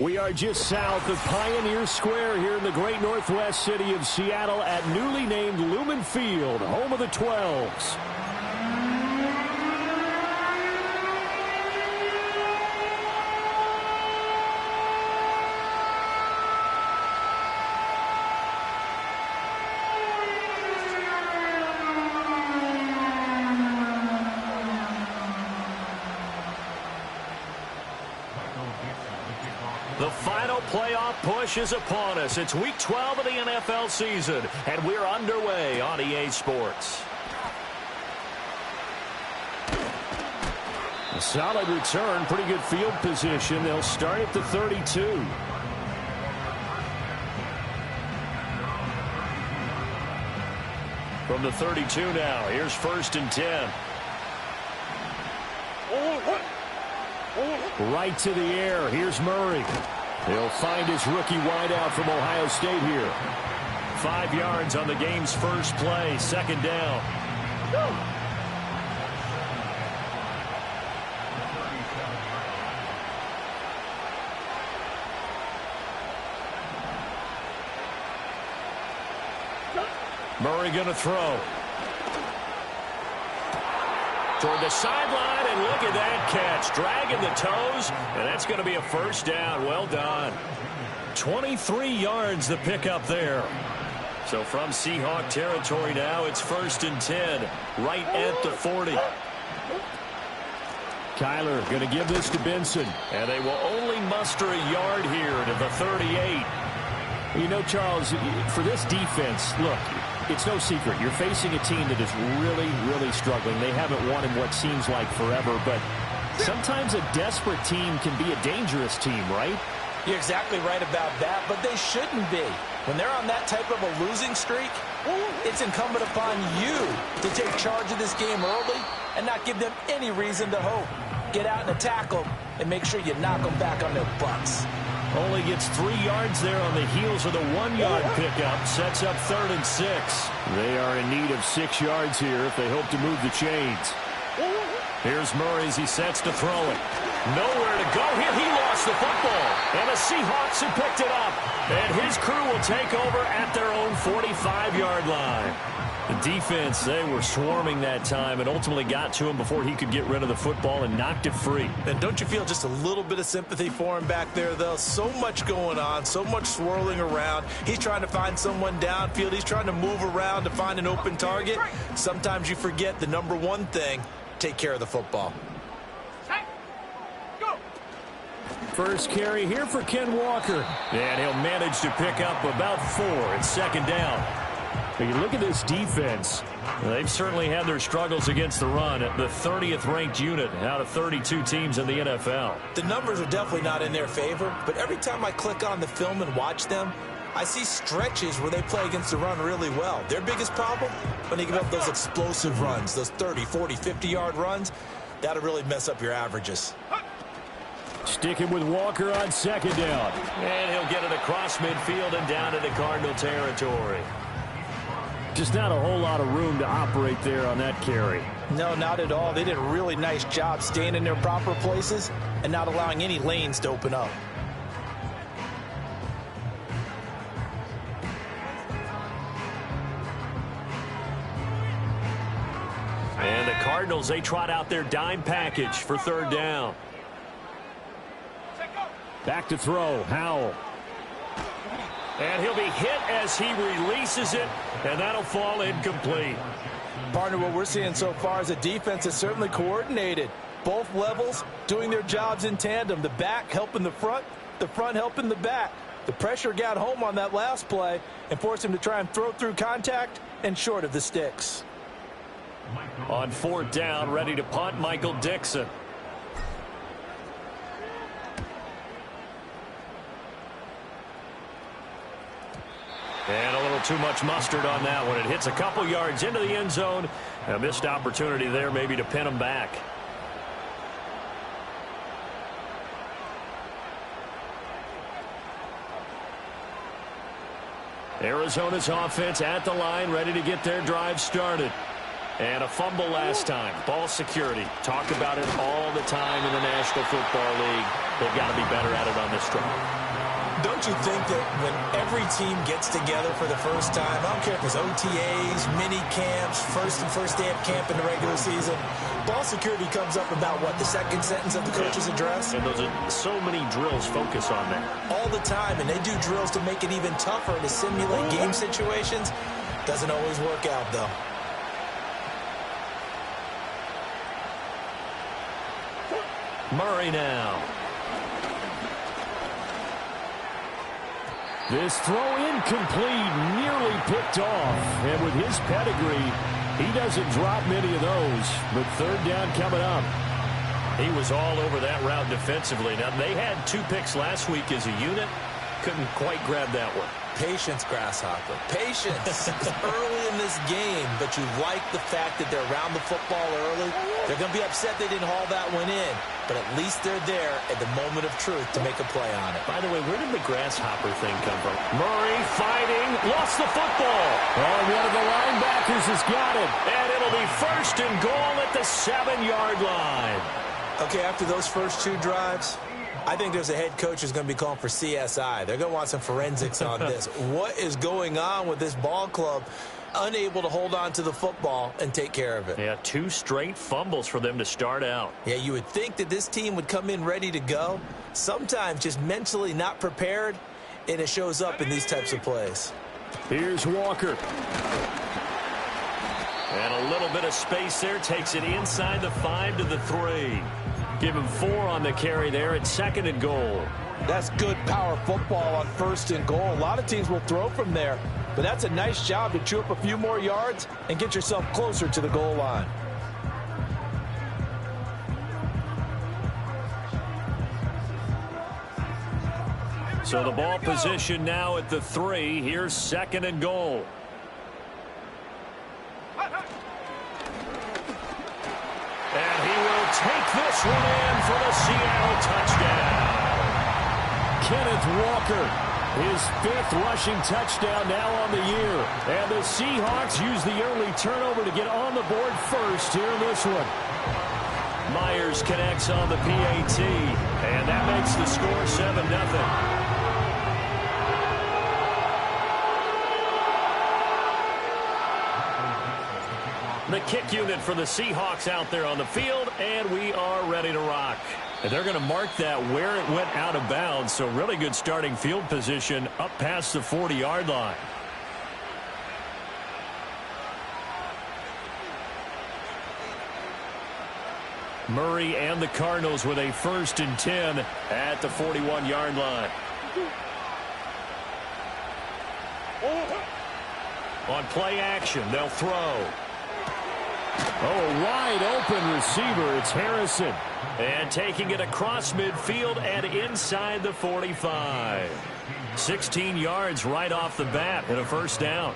We are just south of Pioneer Square here in the great northwest city of Seattle at newly named Lumen Field, home of the 12s. The final playoff push is upon us. It's Week 12 of the NFL season, and we're underway on EA Sports. A solid return, pretty good field position. They'll start at the 32. From the 32 now, here's 1st and 10. Right to the air. Here's Murray. He'll find his rookie wideout from Ohio State here. 5 yards on the game's first play. 2nd down. Murray going to throw. Toward the sideline, and look at that catch. Dragging the toes, and that's going to be a 1st down. Well done. 23 yards the pickup there. So from Seahawk territory now, it's 1st and 10, right at the 40. Kyler going to give this to Benson. And they will only muster a yard here to the 38. You know, Charles, for this defense, look, it's no secret. You're facing a team that is really, really struggling. They haven't won in what seems like forever, but sometimes a desperate team can be a dangerous team, right? You're exactly right about that, but they shouldn't be. When they're on that type of a losing streak, it's incumbent upon you to take charge of this game early and not give them any reason to hope. Get out and attack them and make sure you knock them back on their butts. Only gets 3 yards there on the heels of the 1-yard pickup. Sets up 3rd and 6. They are in need of 6 yards here if they hope to move the chains. Here's Murray as he sets to throw it. Nowhere to go here. He lost the football. And the Seahawks have picked it up. And his crew will take over at their own 45-yard line. The defense, they were swarming that time and ultimately got to him before he could get rid of the football and knocked it free. And don't you feel just a little bit of sympathy for him back there, though? So much going on, so much swirling around. He's trying to find someone downfield. He's trying to move around to find an open target. Sometimes you forget the number one thing, take care of the football. First carry here for Ken Walker. And he'll manage to pick up about 4. It's 2nd down. But you look at this defense. They've certainly had their struggles against the run. The 30th ranked unit out of 32 teams in the NFL. The numbers are definitely not in their favor, but every time I click on the film and watch them, I see stretches where they play against the run really well. Their biggest problem, when they give up those explosive runs, those 30, 40, 50-yard runs, that'll really mess up your averages. Sticking with Walker on 2nd down. And he'll get it across midfield and down into Cardinal territory. Just not a whole lot of room to operate there on that carry. No, not at all. They did a really nice job staying in their proper places and not allowing any lanes to open up. And the Cardinals, they trot out their dime package for 3rd down. Back to throw, Howell. And he'll be hit as he releases it, and that'll fall incomplete. Partner, what we're seeing so far is the defense is certainly coordinated. Both levels doing their jobs in tandem. The back helping the front helping the back. The pressure got home on that last play and forced him to try and throw through contact and short of the sticks. On 4th down, ready to punt, Michael Dixon. And a little too much mustard on that one. It hits a couple yards into the end zone. A missed opportunity there maybe to pin him back. Arizona's offense at the line, ready to get their drive started. And a fumble last time. Ball security. Talk about it all the time in the National Football League. They've got to be better at it on this drive. Don't you think that when every team gets together for the first time, I don't care if it's OTAs, mini camps, first day of camp in the regular season, ball security comes up about what, the second sentence of the coach's address? And those are so many drills focus on that. All the time, and they do drills to make it even tougher to simulate game situations. Doesn't always work out, though. Murray now. This throw incomplete, nearly picked off. And with his pedigree, he doesn't drop many of those. But third down coming up. He was all over that route defensively. Now, they had 2 picks last week as a unit. Couldn't quite grab that one. Patience, Grasshopper. Patience. It's early in this game, but you like the fact that they're around the football early. They're going to be upset they didn't haul that one in, but at least they're there at the moment of truth to make a play on it. By the way, where did the Grasshopper thing come from? Murray fighting, lost the football. Oh, one of the linebackers has got it. And it'll be first and goal at the 7-yard line. Okay, after those first 2 drives, I think there's a head coach who's going to be calling for CSI. They're going to want some forensics on this. What is going on with this ball club? Unable to hold on to the football and take care of it. Yeah, 2 straight fumbles for them to start out. Yeah, you would think that this team would come in ready to go. Sometimes just mentally not prepared, and it shows up in these types of plays. Here's Walker. And a little bit of space there. Takes it inside the 5 to the 3. Give him 4 on the carry there at 2nd and goal. That's good power football on 1st and goal. A lot of teams will throw from there, but that's a nice job to chew up a few more yards and get yourself closer to the goal line. So the ball position now at the 3. Here's 2nd and goal. And he will take this one in for the Seattle touchdown. Kenneth Walker, his 5th rushing touchdown now on the year. And the Seahawks use the early turnover to get on the board first here in this one. Myers connects on the PAT, and that makes the score 7-0. The kick unit for the Seahawks out there on the field, and we are ready to rock. And they're going to mark that where it went out of bounds, so really good starting field position up past the 40-yard line. Murray and the Cardinals with a 1st and 10 at the 41-yard line. On play action, they'll throw. Oh, wide open receiver. It's Harrison. And taking it across midfield and inside the 45. 16 yards right off the bat and a 1st down.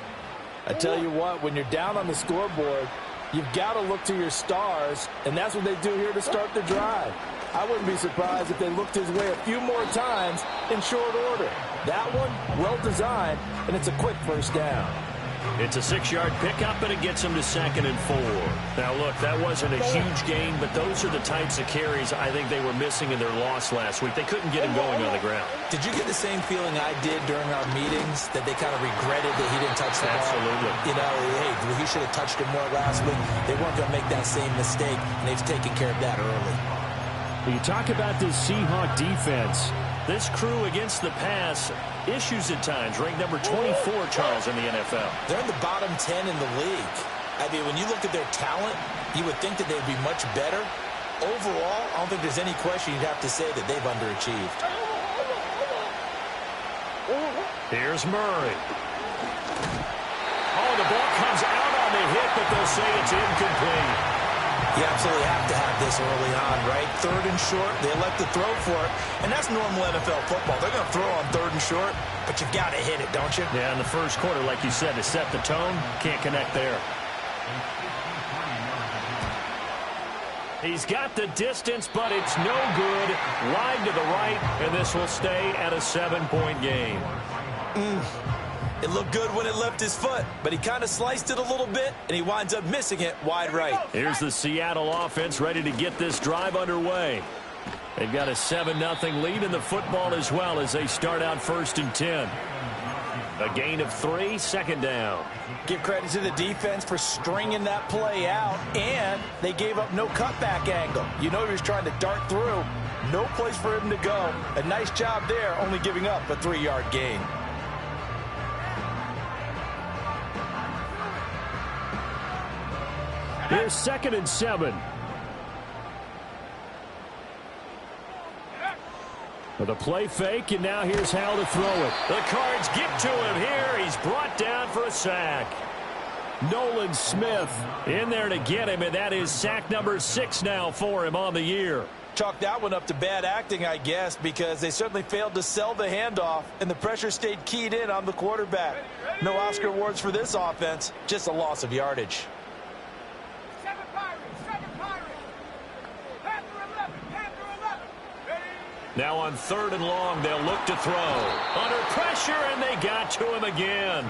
I tell you what, when you're down on the scoreboard, you've got to look to your stars, and that's what they do here to start the drive. I wouldn't be surprised if they looked his way a few more times in short order. That one, well designed, and it's a quick 1st down. It's a 6-yard pickup, and it gets him to 2nd and 4. Now, look, that wasn't a huge gain, but those are the types of carries I think they were missing in their loss last week. They couldn't get him going on the ground. Did you get the same feeling I did during our meetings, that they kind of regretted that he didn't touch the ball? Absolutely. You know, hey, he should have touched it more last week. They weren't going to make that same mistake, and they've taken care of that early. You talk about this Seahawk defense. This crew against the pass, issues at times, ranked number 24, Charles, in the NFL. They're in the bottom 10 in the league. I mean, when you look at their talent, you would think that they'd be much better. Overall, I don't think there's any question you'd have to say that they've underachieved. Here's Murray. Oh, the ball comes out on the hit, but they'll say it's incomplete. You absolutely have to have this early on, right? 3rd and short, they elect to throw for it, and that's normal NFL football. They're going to throw on 3rd and short, but you've got to hit it, don't you? Yeah, in the 1st quarter, like you said, to set the tone, can't connect there. He's got the distance, but it's no good. Wide to the right, and this will stay at a 7-point game. It looked good when it left his foot, but he kind of sliced it a little bit, and he winds up missing it wide right. Here's the Seattle offense ready to get this drive underway. They've got a 7-0 lead in the football as well as they start out 1st and 10. A gain of 3, 2nd down. Give credit to the defense for stringing that play out, and they gave up no cutback angle. You know he was trying to dart through. No place for him to go. A nice job there, only giving up a 3-yard gain. Here's 2nd and 7. With a play fake, and now here's Hal to throw it. The Cards get to him here. He's brought down for a sack. Nolan Smith In there to get him, and that is sack number 6 now for him on the year. Chalk that one up to bad acting, I guess, because they certainly failed to sell the handoff, and the pressure stayed keyed in on the quarterback. No Oscar awards for this offense, just a loss of yardage. Now on 3rd and long, they'll look to throw. Under pressure, and they got to him again.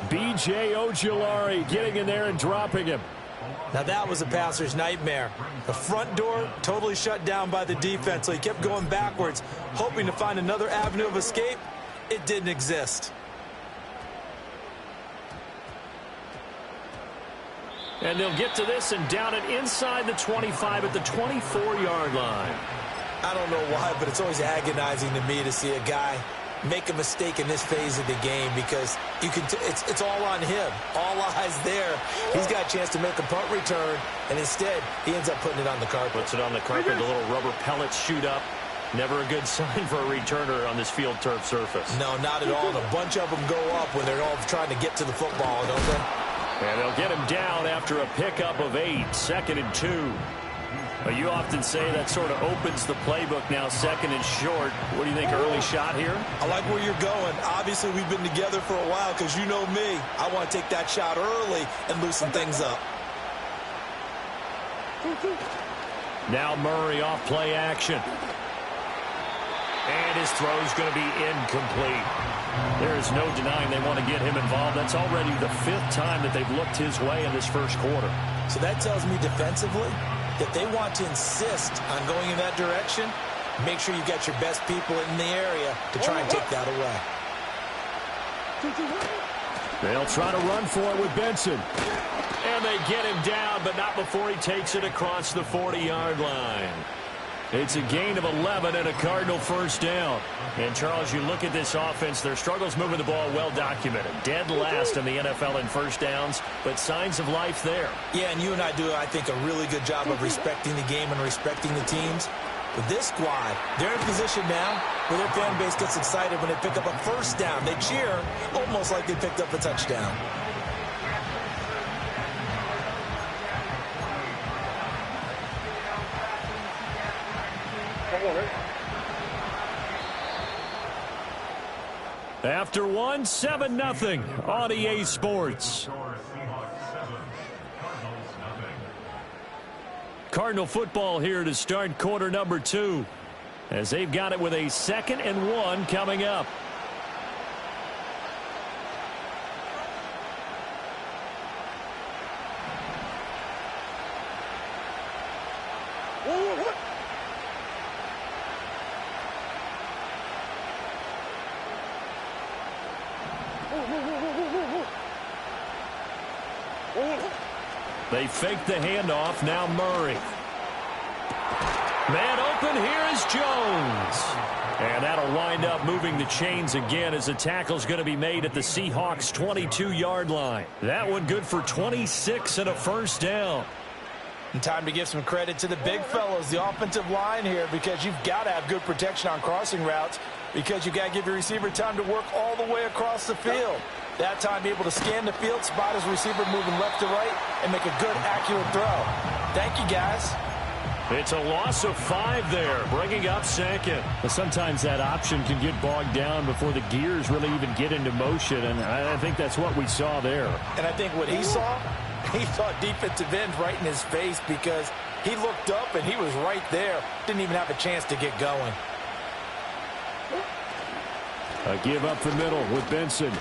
B.J. Ojulari getting in there and dropping him. Now that was a passer's nightmare. The front door totally shut down by the defense, so he kept going backwards, hoping to find another avenue of escape. It didn't exist. And they'll get to this and down it inside the 25 at the 24-yard line. I don't know why, but it's always agonizing to me to see a guy make a mistake in this phase of the game, because you can it's all on him. All eyes there. He's got a chance to make a punt return, and instead he ends up putting it on the carpet. Puts it on the carpet. The little rubber pellets shoot up. Never a good sign for a returner on this field turf surface. No, not at all. And a bunch of them go up when they're all trying to get to the football, don't they? And they'll get him down after a pickup of 8. 2nd and 2. You often say that sort of opens the playbook now, 2nd and short. What do you think, early shot here? I like where you're going. Obviously, we've been together for a while because you know me. I want to take that shot early and loosen things up. Now Murray off play action. And his throw's going to be incomplete. There is no denying they want to get him involved. That's already the 5th time that they've looked his way in this first quarter. So that tells me defensively that they want to insist on going in that direction. Make sure you got your best people in the area to try and take that away. They'll try to run for it with Benson. And they get him down, but not before he takes it across the 40-yard line. It's a gain of 11 and a Cardinal 1st down. And, Charles, you look at this offense, their struggles moving the ball well documented. Dead last in the NFL in 1st downs, but signs of life there. Yeah, and you and I do, I think, a really good job of respecting the game and respecting the teams. With this squad, they're in position now where their fan base gets excited when they pick up a 1st down. They cheer almost like they picked up a touchdown. After 1, 7-0 on EA Sports. Cardinal football here to start quarter number 2, as they've got it with a 2nd and 1 coming up. They fake the handoff. Now Murray. Man open. Here is Jones. And that'll wind up moving the chains again as the tackle's going to be made at the Seahawks' 22-yard line. That one good for 26 and a 1st down. And time to give some credit to the big fellows, the offensive line here, because you've got to have good protection on crossing routes, because you've got to give your receiver time to work all the way across the field. That time be able to scan the field, spot his receiver moving left to right, and make a good, accurate throw. Thank you, guys. It's a loss of 5 there, bringing up 2nd. But sometimes that option can get bogged down before the gears really even get into motion, and I think that's what we saw there. And I think what he saw defensive end right in his face, because he looked up and he was right there. Didn't even have a chance to get going. A give up the middle with Benson.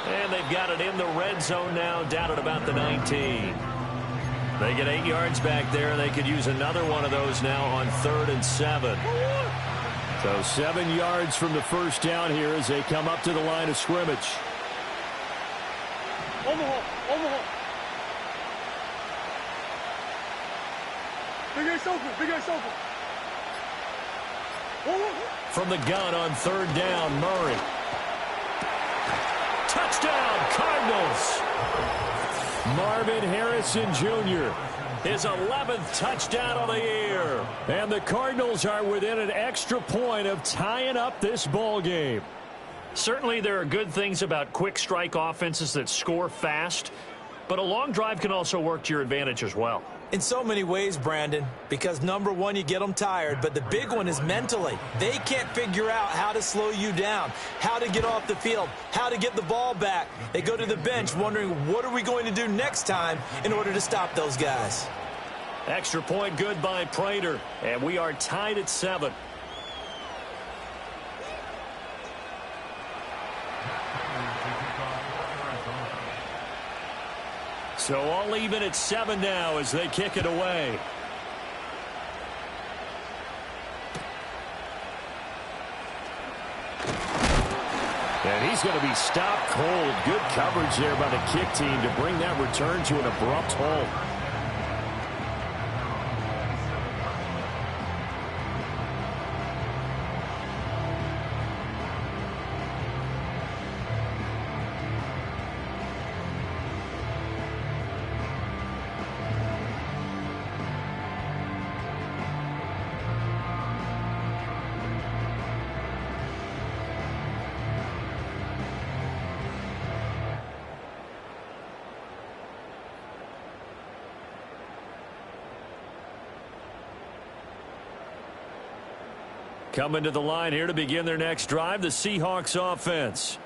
And they've got it in the red zone now, down at about the 19. They get 8 yards back there, and they could use another one of those now on 3rd and 7. So 7 yards from the first down here as they come up to the line of scrimmage. Omaha. Big Ace open. From the gun on 3rd down, Murray. Touchdown, Cardinals. Marvin Harrison Jr. His 11th touchdown of the year. And the Cardinals are within an extra point of tying up this ball game. Certainly there are good things about quick strike offenses that score fast, but a long drive can also work to your advantage as well. In so many ways, Brandon, because number one, you get them tired, but the big one is mentally. They can't figure out how to slow you down, how to get off the field, how to get the ball back. They go to the bench wondering, what are we going to do next time in order to stop those guys? Extra point good by Prater, and we are tied at 7. So all even at 7 now as they kick it away. And he's going to be stopped cold. Good coverage there by the kick team to bring that return to an abrupt halt. Coming to the line here to begin their next drive, the Seahawks offense.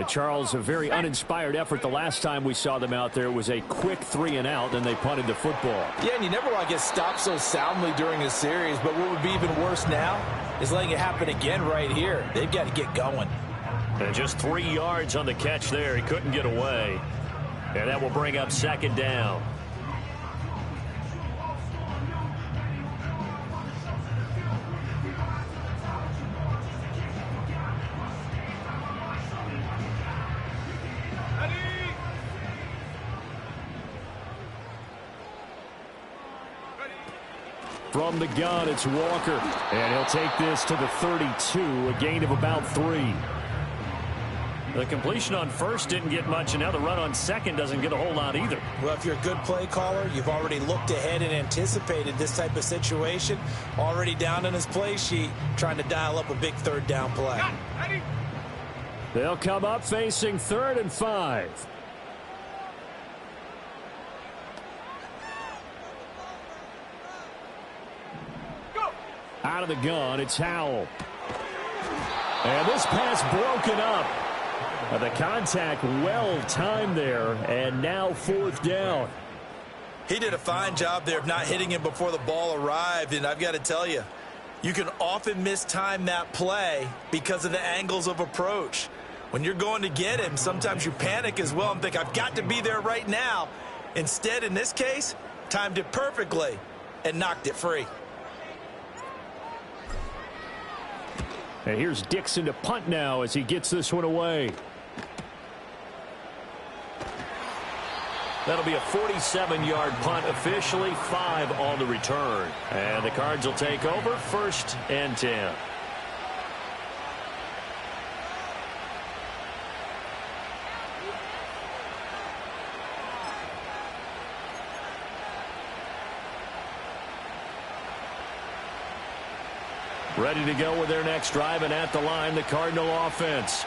Charles, a very uninspired effort the last time we saw them out there. It was a quick 3 and out, and they punted the football. Yeah, and you never want to get stopped so soundly during a series, but what would be even worse now is letting it happen again right here. They've got to get going. And just 3 yards on the catch there. He couldn't get away. And that will bring up 2nd down. From the gun, it's Walker. And he'll take this to the 32, a gain of about 3. The completion on first didn't get much, and now the run on second doesn't get a whole lot either. Well, if you're a good play caller, you've already looked ahead and anticipated this type of situation. Already down on his play sheet, trying to dial up a big 3rd down play. They'll come up facing 3rd and 5. Out of the gun, it's Howell. And this pass broken up. The contact well timed there, and now 4th down. He did a fine job there of not hitting him before the ball arrived, and I've got to tell you, you can often mistime that play because of the angles of approach. When you're going to get him, sometimes you panic as well and think, I've got to be there right now. Instead, in this case, timed it perfectly and knocked it free. And here's Dixon to punt now as he gets this one away. That'll be a 47-yard punt, officially 5 on the return. And the Cards will take over 1st and 10. Ready to go with their next drive, and at the line, the Cardinal offense.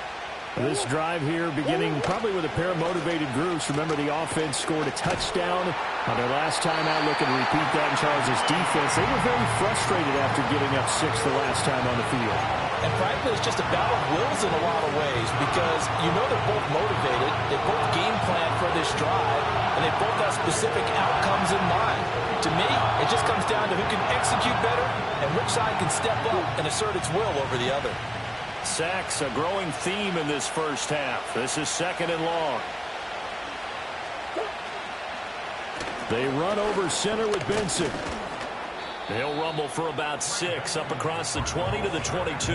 This drive here beginning probably with a pair of motivated groups. Remember, the offense scored a touchdown on their last time out. Looking to repeat that in Charles' defense. They were very frustrated after giving up 6 the last time on the field. And frankly, it's just a battle of wills in a lot of ways because you know they're both motivated. They both game plan for this drive, and they both have specific outcomes in mind. To me, it just comes down to who can execute better and which side can step up and assert its will over the other. Sacks, a growing theme in this first half. This is 2nd and long. They run over center with Benson. They'll rumble for about 6 up across the 20 to the 22.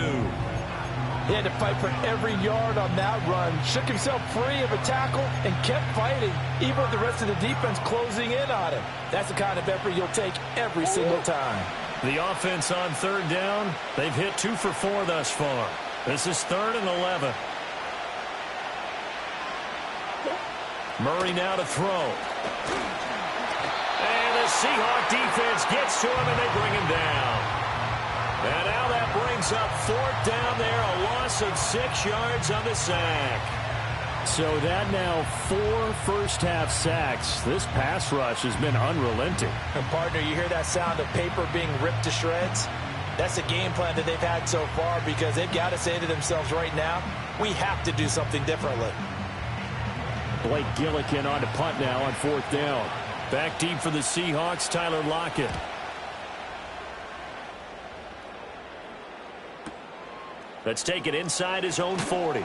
He had to fight for every yard on that run. Shook himself free of a tackle and kept fighting, even with the rest of the defense closing in on him. That's the kind of effort you'll take every single time. The offense on 3rd down, they've hit 2 for 4 thus far. This is 3rd and 11. Murray now to throw. And the Seahawk defense gets to him, and they bring him down. And now that brings up 4th down there, a loss of 6 yards on the sack. So that now 4 first-half sacks. This pass rush has been unrelenting. And, partner, you hear that sound of paper being ripped to shreds? That's the game plan that they've had so far, because they've got to say to themselves right now, we have to do something differently. Blake Gillikin on to punt now on 4th down. Back deep for the Seahawks, Tyler Lockett. Let's take it inside his own 40.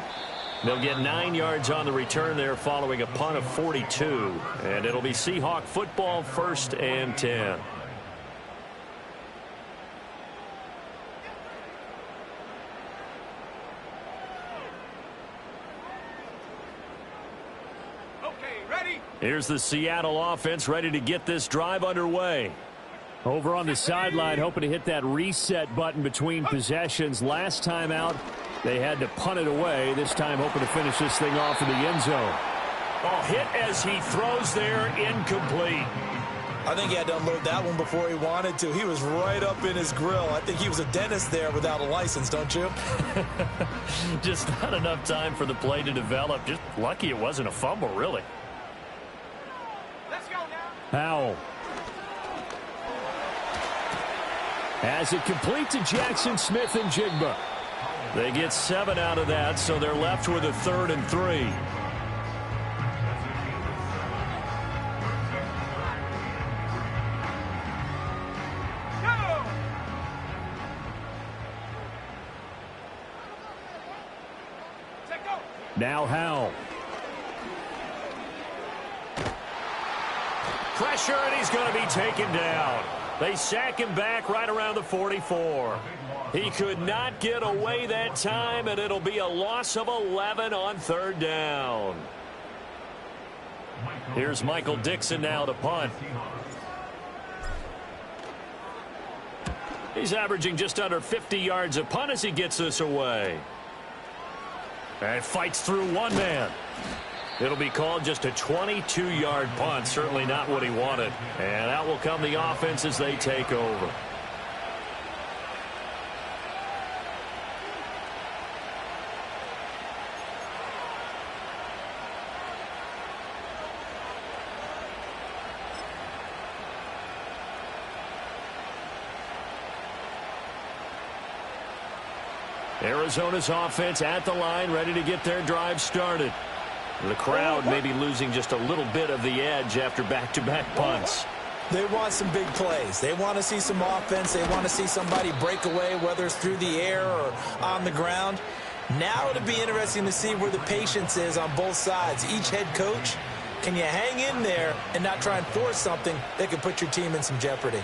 They'll get 9 yards on the return there following a punt of 42. And it'll be Seahawk football, 1st and 10. Here's the Seattle offense ready to get this drive underway. Over on the sideline, hoping to hit that reset button between possessions. Last time out, they had to punt it away. This time hoping to finish this thing off in the end zone. Oh, hit as he throws there, incomplete. I think he had to unload that one before he wanted to. He was right up in his grill. I think he was a dentist there without a license, don't you? Just not enough time for the play to develop. Just lucky it wasn't a fumble, really. Powell has it complete to Jackson Smith and Jigba. They get 7 out of that, so they're left with a 3rd and 3. Now Howell. Pressure, and he's going to be taken down. They sack him back right around the 44. He could not get away that time, and it'll be a loss of 11 on 3rd down. Here's Michael Dixon now to punt. He's averaging just under 50 yards a punt as he gets this away. And fights through one man. It'll be called just a 22-yard punt. Certainly not what he wanted. And out will come the offense as they take over. Arizona's offense at the line, ready to get their drive started. The crowd may be losing just a little bit of the edge after back-to-back punts. They want some big plays. They want to see some offense. They want to see somebody break away, whether it's through the air or on the ground. Now it'll be interesting to see where the patience is on both sides. Each head coach, can you hang in there and not try and force something that could put your team in some jeopardy?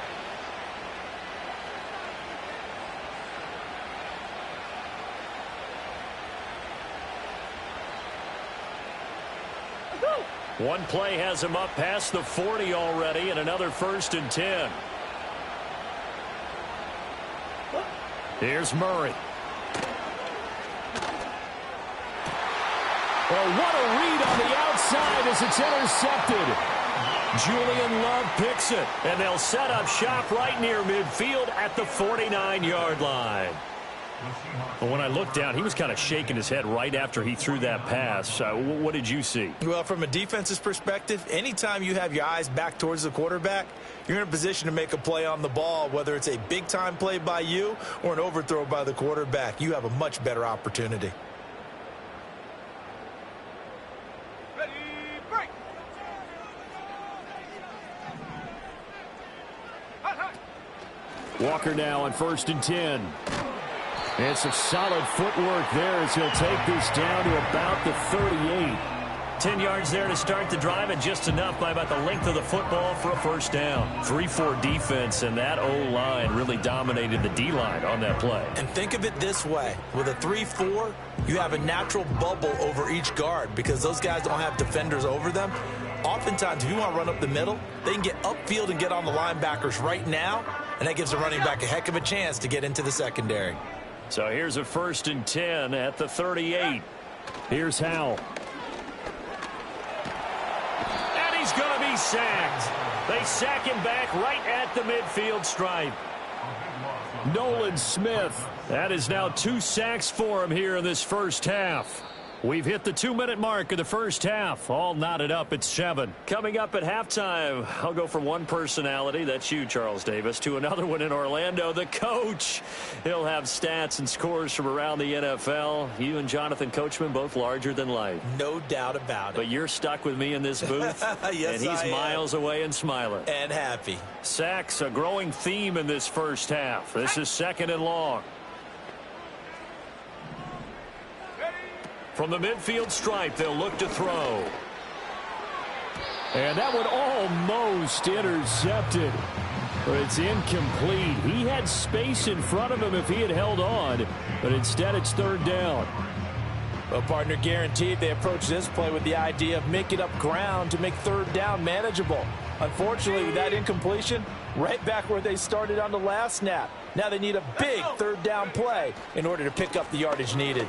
One play has him up past the 40 already, and another 1st and 10. Here's Murray. Well, what a read on the outside as it's intercepted. Julian Love picks it, and they'll set up shop right near midfield at the 49-yard line. But when I looked down, he was kind of shaking his head right after he threw that pass. What did you see? Well, from a defense's perspective, anytime you have your eyes back towards the quarterback, you're in a position to make a play on the ball, whether it's a big-time play by you or an overthrow by the quarterback. You have a much better opportunity. Ready, break. Walker now on 1st and 10. And some solid footwork there as he'll take this down to about the 38. 10 yards there to start the drive, and just enough by about the length of the football for a first down. 3-4 defense, and that O-line really dominated the D-line on that play. And think of it this way. With a 3-4, you have a natural bubble over each guard because those guys don't have defenders over them. Oftentimes, if you want to run up the middle, they can get upfield and get on the linebackers right now, and that gives the running back a heck of a chance to get into the secondary. So here's a 1st and 10 at the 38. Here's Howell. He's going to be sacked. They sack him back right at the midfield stripe. Nolan Smith. That is now 2 sacks for him here in this first half. We've hit the 2-minute mark of the first half. All knotted up at 7. Coming up at halftime, I'll go from one personality, that's you, Charles Davis, to another one in Orlando, the coach. He'll have stats and scores from around the NFL. You and Jonathan Coachman, both larger than life. No doubt about it. But you're stuck with me in this booth. Yes, and he's miles away and smiling. And happy. Sacks, a growing theme in this first half. This is 2nd and long. From the midfield stripe, they'll look to throw. And that one almost intercepted. But it's incomplete. He had space in front of him if he had held on. But instead, it's 3rd down. Well, partner, guaranteed they approach this play with the idea of making up ground to make 3rd down manageable. Unfortunately, with that incompletion, right back where they started on the last snap. Now they need a big 3rd down play in order to pick up the yardage needed.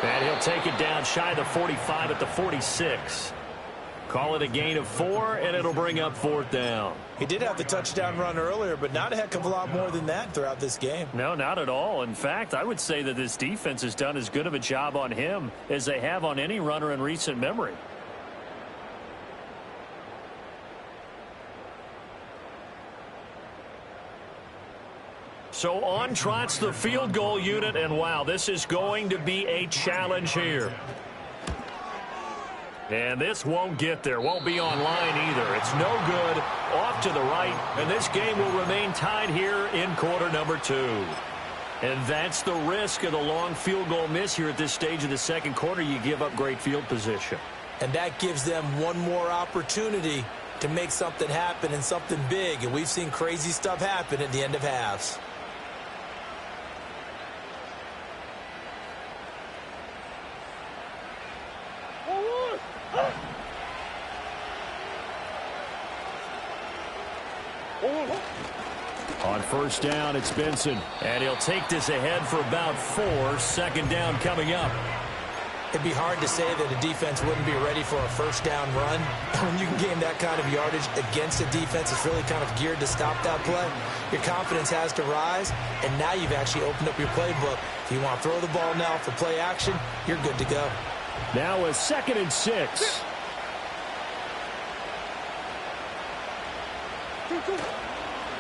And he'll take it down shy of the 45 at the 46. Call it a gain of 4, and it'll bring up 4th down. He did have the touchdown run earlier, but not a heck of a lot more than that throughout this game. No, not at all. In fact, I would say that this defense has done as good of a job on him as they have on any runner in recent memory. So on trots the field goal unit, and wow, this is going to be a challenge here. And this won't get there, won't be online either. It's no good, off to the right, and this game will remain tied here in quarter number 2. And that's the risk of the long field goal miss here at this stage of the second quarter. You give up great field position. And that gives them one more opportunity to make something happen and something big. And we've seen crazy stuff happen at the end of halves. On 1st down, it's Benson. And he'll take this ahead for about 4. 2nd down coming up. It'd be hard to say that a defense wouldn't be ready for a 1st down run. When you can gain that kind of yardage against a defense that's really kind of geared to stop that play, your confidence has to rise, and now you've actually opened up your playbook. If you want to throw the ball now for play action, you're good to go. Now a 2nd and 6.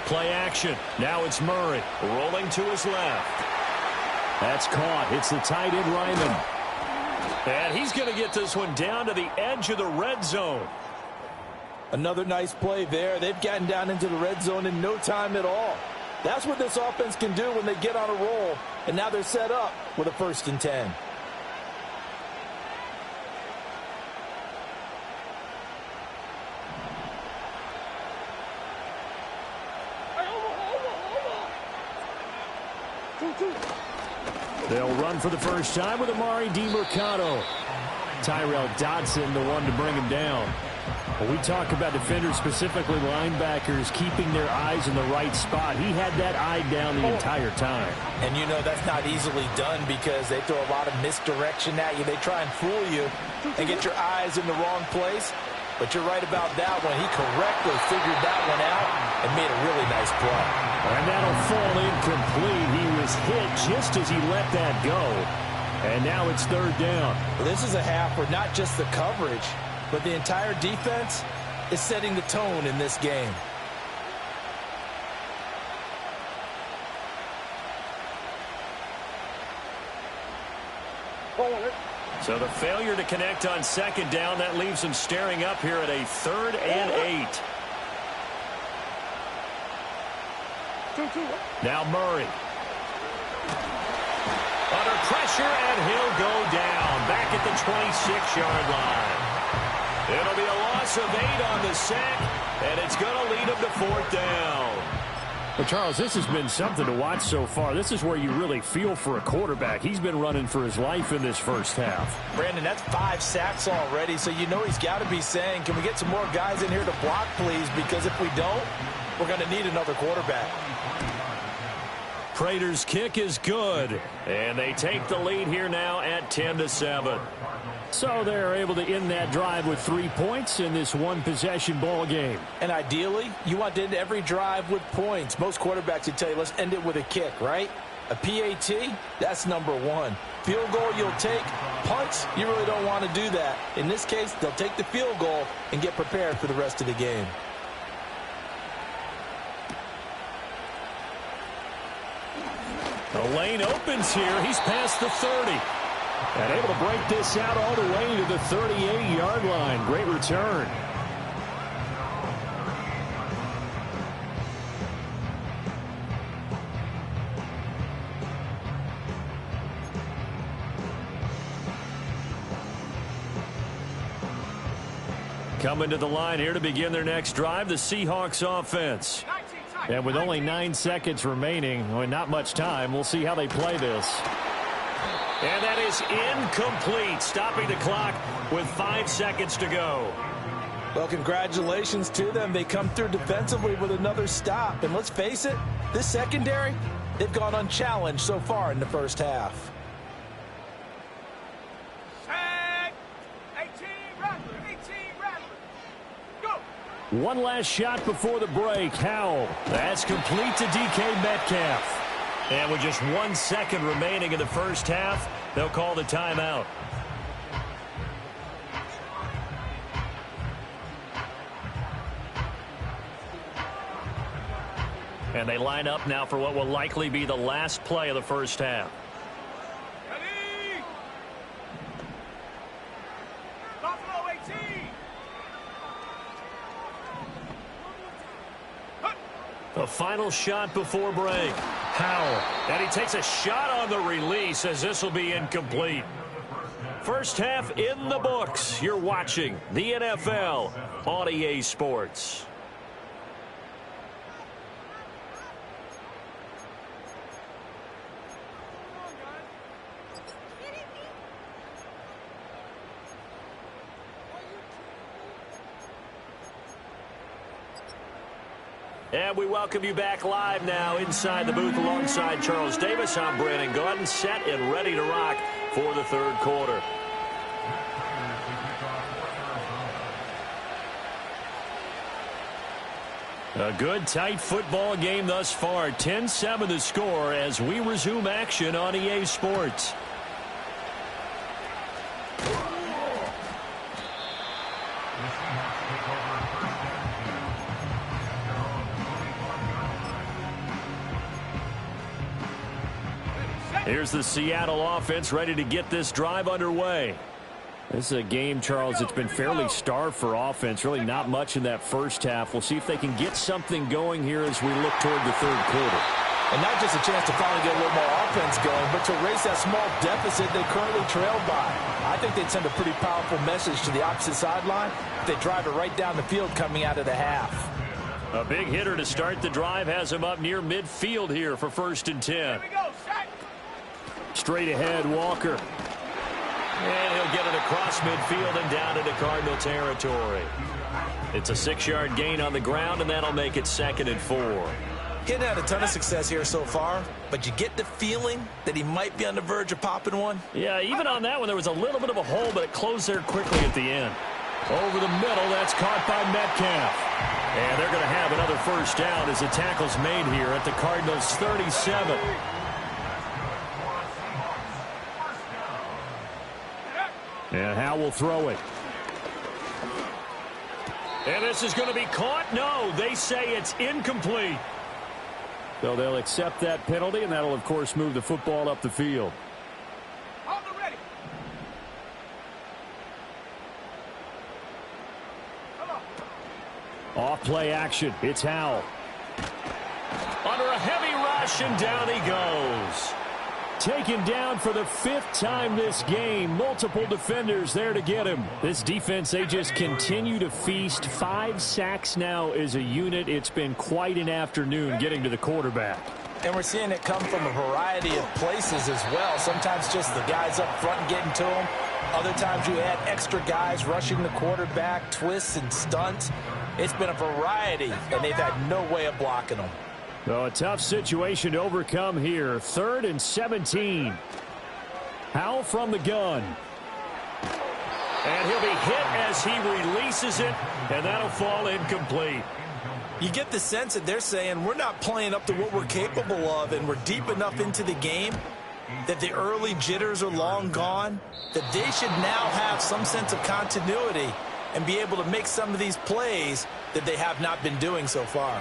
Play action. Now it's Murray rolling to his left. That's caught. It's the tight end, Ryman. And he's going to get this one down to the edge of the red zone. Another nice play there. They've gotten down into the red zone in no time at all. That's what this offense can do when they get on a roll. And now they're set up with a 1st and 10. They'll run for the first time with Amari DiMercato. Tyrell Dodson, the one to bring him down. When we talk about defenders, specifically linebackers, keeping their eyes in the right spot, he had that eye down the entire time. And you know that's not easily done because they throw a lot of misdirection at you. They try and fool you and get your eyes in the wrong place. But you're right about that one. He correctly figured that one out and made a really nice play. And that'll fall incomplete. He was hit just as he let that go. And now it's 3rd down. Well, this is a half where not just the coverage, but the entire defense is setting the tone in this game. So the failure to connect on 2nd down, that leaves them staring up here at a 3rd and 8. Now Murray. Under pressure, and he'll go down back at the 26-yard line. It'll be a loss of 8 on the sack, and it's going to lead him to 4th down. Well, Charles, this has been something to watch so far. This is where you really feel for a quarterback. He's been running for his life in this first half. Brandon, that's 5 sacks already, so you know he's got to be saying, can we get some more guys in here to block, please? Because if we don't, we're going to need another quarterback. Prater's kick is good, and they take the lead here now at 10-7. So they're able to end that drive with 3 points in this one-possession ball game. And ideally, you want to end every drive with points. Most quarterbacks would tell you, let's end it with a kick, right? A PAT, that's number 1. Field goal you'll take. Punts, you really don't want to do that. In this case, they'll take the field goal and get prepared for the rest of the game. The lane opens here. He's past the 30. And able to break this out all the way to the 38-yard line. Great return. Coming to the line here to begin their next drive, the Seahawks offense. And with only 9 seconds remaining, well, not much time, we'll see how they play this. And that is incomplete, stopping the clock with 5 seconds to go. Well, congratulations to them. They come through defensively with another stop. And let's face it, this secondary, they've gone unchallenged so far in the first half. Set. 18 Rattler. Go. One last shot before the break. Howell. That's complete to DK Metcalf. And with just 1 second remaining in the first half, they'll call the timeout. And they line up now for what will likely be the last play of the first half. Ready. Buffalo 18. The final shot before break. Howell. And he takes a shot on the release as this will be incomplete. First half in the books. You're watching the NFL on EA Sports. And we welcome you back live now inside the booth alongside Charles Davis. I'm Brandon Gaudin, set and ready to rock for the third quarter. A good, tight football game thus far. 10-7 the score as we resume action on EA Sports. Here's the Seattle offense ready to get this drive underway. This is a game, Charles, it's been fairly starved for offense. Really not much in that first half. We'll see if they can get something going here as we look toward the third quarter. And not just a chance to finally get a little more offense going, but to erase that small deficit they currently trailed by. I think they'd send a pretty powerful message to the opposite sideline if they drive it right down the field coming out of the half. A big hitter to start the drive has him up near midfield here for 1st and 10. Here we go. Set. Straight ahead, Walker. And he'll get it across midfield and down into Cardinal territory. It's a 6-yard gain on the ground, and that'll make it 2nd and 4. He hadn't had a ton of success here so far, but you get the feeling that he might be on the verge of popping one. Yeah, even on that one, there was a little bit of a hole, but it closed there quickly at the end. Over the middle, that's caught by Metcalf. And they're going to have another first down as the tackle's made here at the Cardinals' 37. And Howell will throw it. And this is going to be caught. No, they say it's incomplete. So they'll accept that penalty, and that'll, of course, move the football up the field. Hold it ready. Off play action. It's Howell. Under a heavy rush, and down he goes. Taken down for the 5th time this game. Multiple defenders there to get him. This defense, they just continue to feast. 5 sacks now as a unit. It's been quite an afternoon getting to the quarterback. And we're seeing it come from a variety of places as well. Sometimes just the guys up front getting to him. Other times you add extra guys rushing the quarterback, twists and stunts. It's been a variety, and they've had no way of blocking them. So a tough situation to overcome here. 3rd and 17. Howell from the gun. And he'll be hit as he releases it, and that'll fall incomplete. You get the sense that they're saying we're not playing up to what we're capable of, and we're deep enough into the game that the early jitters are long gone, that they should now have some sense of continuity and be able to make some of these plays that they have not been doing so far.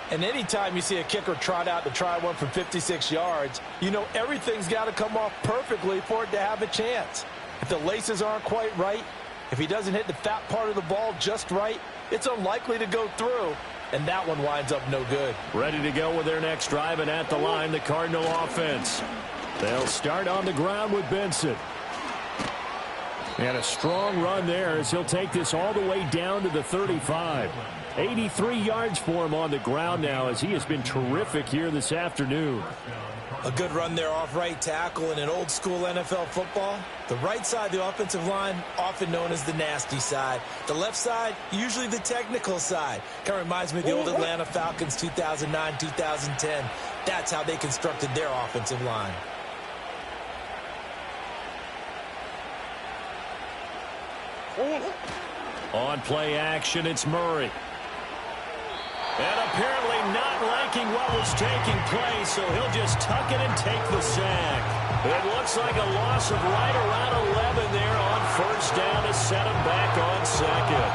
And anytime you see a kicker trot out to try one from 56 yards, you know everything's got to come off perfectly for it to have a chance. If the laces aren't quite right, if he doesn't hit the fat part of the ball just right, it's unlikely to go through, and that one winds up no good. Ready to go with their next drive, and at the line, the Cardinal offense. They'll start on the ground with Benson. And a strong run there as he'll take this all the way down to the 35. 83 yards for him on the ground now as he has been terrific here this afternoon. A good run there off right tackle in an old school NFL football. The right side of the offensive line, often known as the nasty side. The left side, usually the technical side. Kind of reminds me of the old Atlanta Falcons 2009, 2010. That's how they constructed their offensive line. On play action, it's Murray. And apparently not liking what was taking place, so he'll just tuck it and take the sack. It looks like a loss of right around 11 there on 1st down to set him back on 2nd.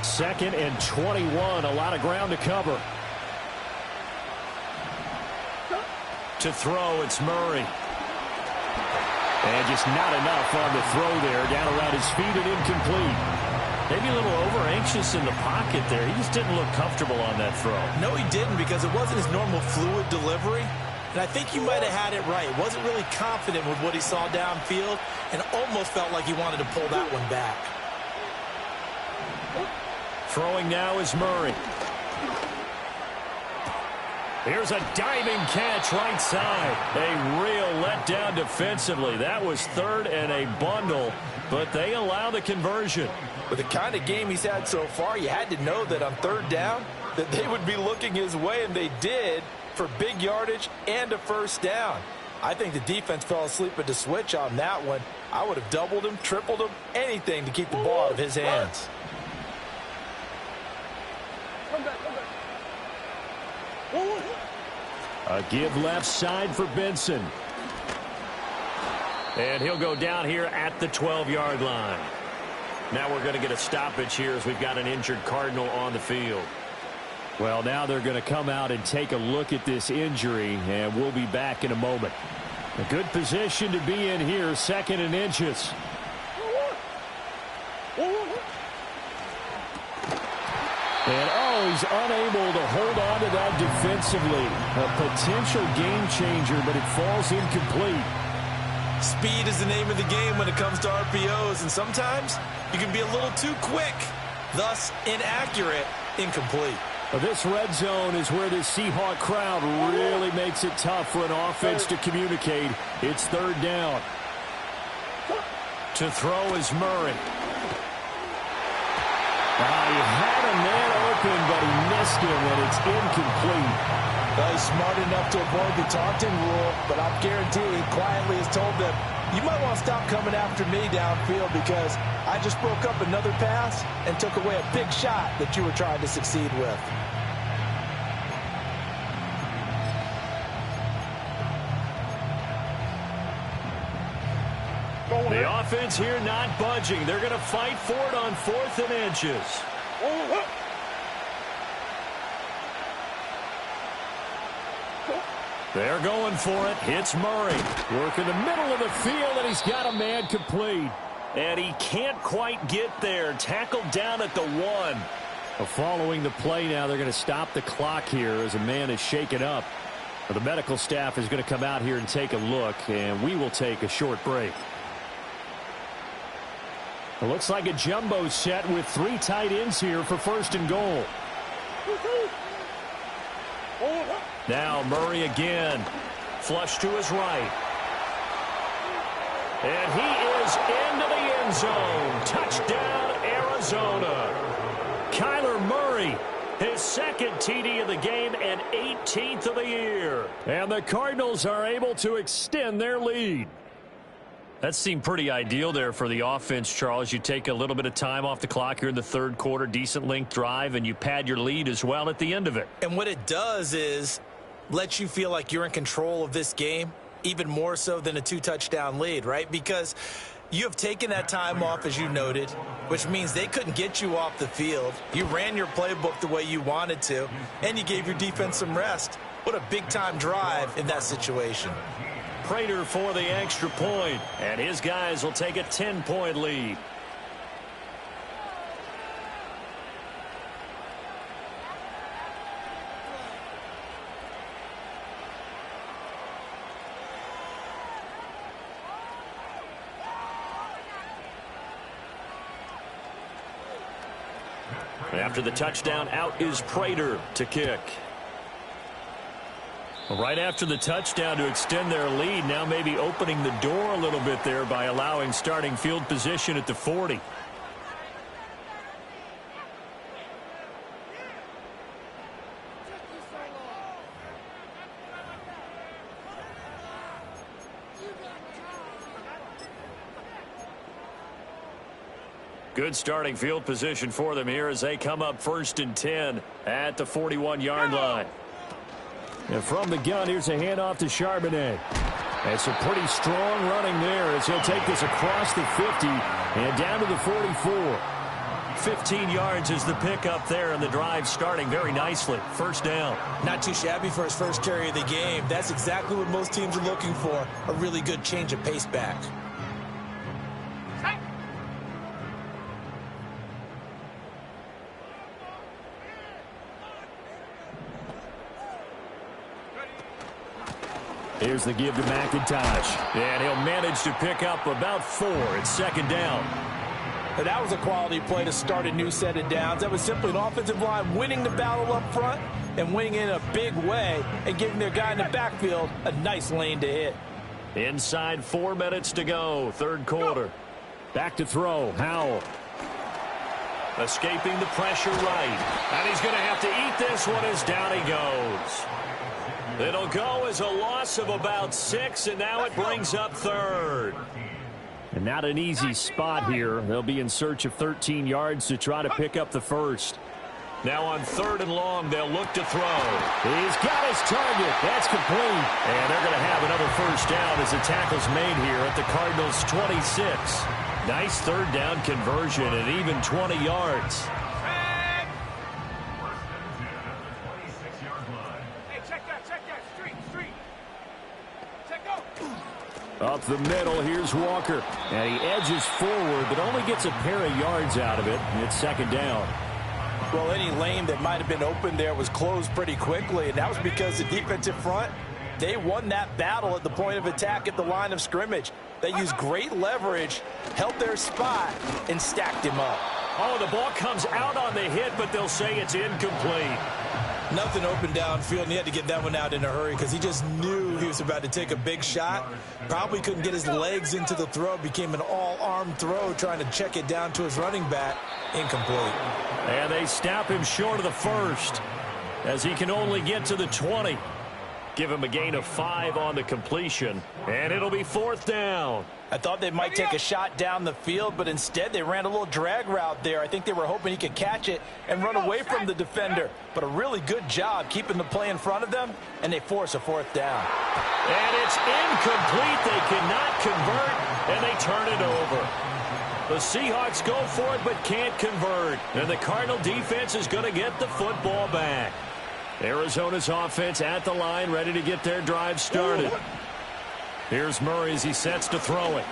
Second and 21, a lot of ground to cover. To throw, it's Murray. And just not enough on the throw there. Down around his feet and incomplete. Maybe a little over-anxious in the pocket there. He just didn't look comfortable on that throw. No, he didn't, because it wasn't his normal fluid delivery. And I think you might have had it right. Wasn't really confident with what he saw downfield and almost felt like he wanted to pull that one back. Throwing now is Murray. Here's a diving catch right side. A real letdown defensively. That was 3rd and a bundle, but they allow the conversion. With the kind of game he's had so far, you had to know that on 3rd down that they would be looking his way, and they did, for big yardage and a 1st down. I think the defense fell asleep at the switch on that one. I would have doubled him, tripled him, anything to keep the ball out of his hands. A give left side for Benson. And he'll go down here at the 12-yard line. Now we're going to get a stoppage here as we've got an injured Cardinal on the field. Well, now they're going to come out and take a look at this injury, and we'll be back in a moment. A good position to be in here, 2nd and inches. And, he's unable to hold on to that defensively. A potential game changer, but it falls incomplete. Speed is the name of the game when it comes to RPOs, and sometimes you can be a little too quick, thus inaccurate, incomplete. This red zone is where the Seahawk crowd really makes it tough for an offense to communicate. It's 3rd down. To throw is Murray. He had a man open, but he missed him, and it's incomplete. Well, he's smart enough to avoid the taunting rule, but I guarantee he quietly has told them, you might want to stop coming after me downfield because I just broke up another pass and took away a big shot that you were trying to succeed with. The offense here not budging. They're going to fight for it on 4th and inches. They're going for it. Hits Murray. Work in the middle of the field, and he's got a man complete. And he can't quite get there. Tackled down at the 1. Well, following the play now, they're going to stop the clock here as a man is shaken up. Well, the medical staff is going to come out here and take a look, and we will take a short break. It looks like a jumbo set with 3 tight ends here for 1st and goal. Now Murray again. Flush to his right. And he is into the end zone. Touchdown, Arizona. Kyler Murray, his 2nd TD of the game and 18th of the year. And the Cardinals are able to extend their lead. That seemed pretty ideal there for the offense, Charles. You take a little bit of time off the clock here in the 3rd quarter, decent length drive, and you pad your lead as well at the end of it. And what it does is let you feel like you're in control of this game, even more so than a 2-touchdown lead, right? Because you have taken that time off, as you noted, which means they couldn't get you off the field. You ran your playbook the way you wanted to, and you gave your defense some rest. What a big-time drive in that situation. Prater for the extra point, and his guys will take a 10-point lead. After the touchdown, out is Prater to kick. Right after the touchdown to extend their lead, now maybe opening the door a little bit there by allowing starting field position at the 40. Good starting field position for them here as they come up 1st and 10 at the 41-yard line. And from the gun, here's a handoff to Charbonnet. It's a pretty strong running there as he'll take this across the 50 and down to the 44. 15 yards is the pickup there, and the drive starting very nicely. 1st down. Not too shabby for his first carry of the game. That's exactly what most teams are looking for, a really good change of pace back. Here's the give to McIntosh. And he'll manage to pick up about 4. It's 2nd down. And that was a quality play to start a new set of downs. That was simply an offensive line winning the battle up front and winning in a big way and giving their guy in the backfield a nice lane to hit. Inside 4 minutes to go, 3rd quarter. Back to throw, Howell. Escaping the pressure right. And he's going to have to eat this one as down he goes. It'll go as a loss of about 6, and now it brings up 3rd. And not an easy spot here. They'll be in search of 13 yards to try to pick up the 1st. Now on 3rd and long, they'll look to throw. He's got his target. That's complete. And they're going to have another 1st down as the tackle's made here at the Cardinals' 26. Nice 3rd down conversion and even 20 yards. Up the middle, here's Walker. And he edges forward, but only gets a pair of yards out of it. And it's 2nd down. Well, any lane that might have been open there was closed pretty quickly, and that was because the defensive front, they won that battle at the point of attack at the line of scrimmage. They used great leverage, held their spot, and stacked him up. Oh, the ball comes out on the hit, but they'll say it's incomplete. Nothing open downfield, and he had to get that one out in a hurry because he just knew he was about to take a big shot. Probably couldn't get his legs into the throw. Became an all-arm throw trying to check it down to his running back. Incomplete. And they snap him short of the 1st as he can only get to the 20. Give him a gain of 5 on the completion, and it'll be 4th down. I thought they might take a shot down the field, but instead they ran a little drag route there. I think they were hoping he could catch it and run away from the defender. But a really good job keeping the play in front of them, and they force a 4th down. And it's incomplete. They cannot convert, and they turn it over. The Seahawks go for it but can't convert. And the Cardinal defense is going to get the football back. Arizona's offense at the line, ready to get their drive started. Here's Murray as he sets to throw it.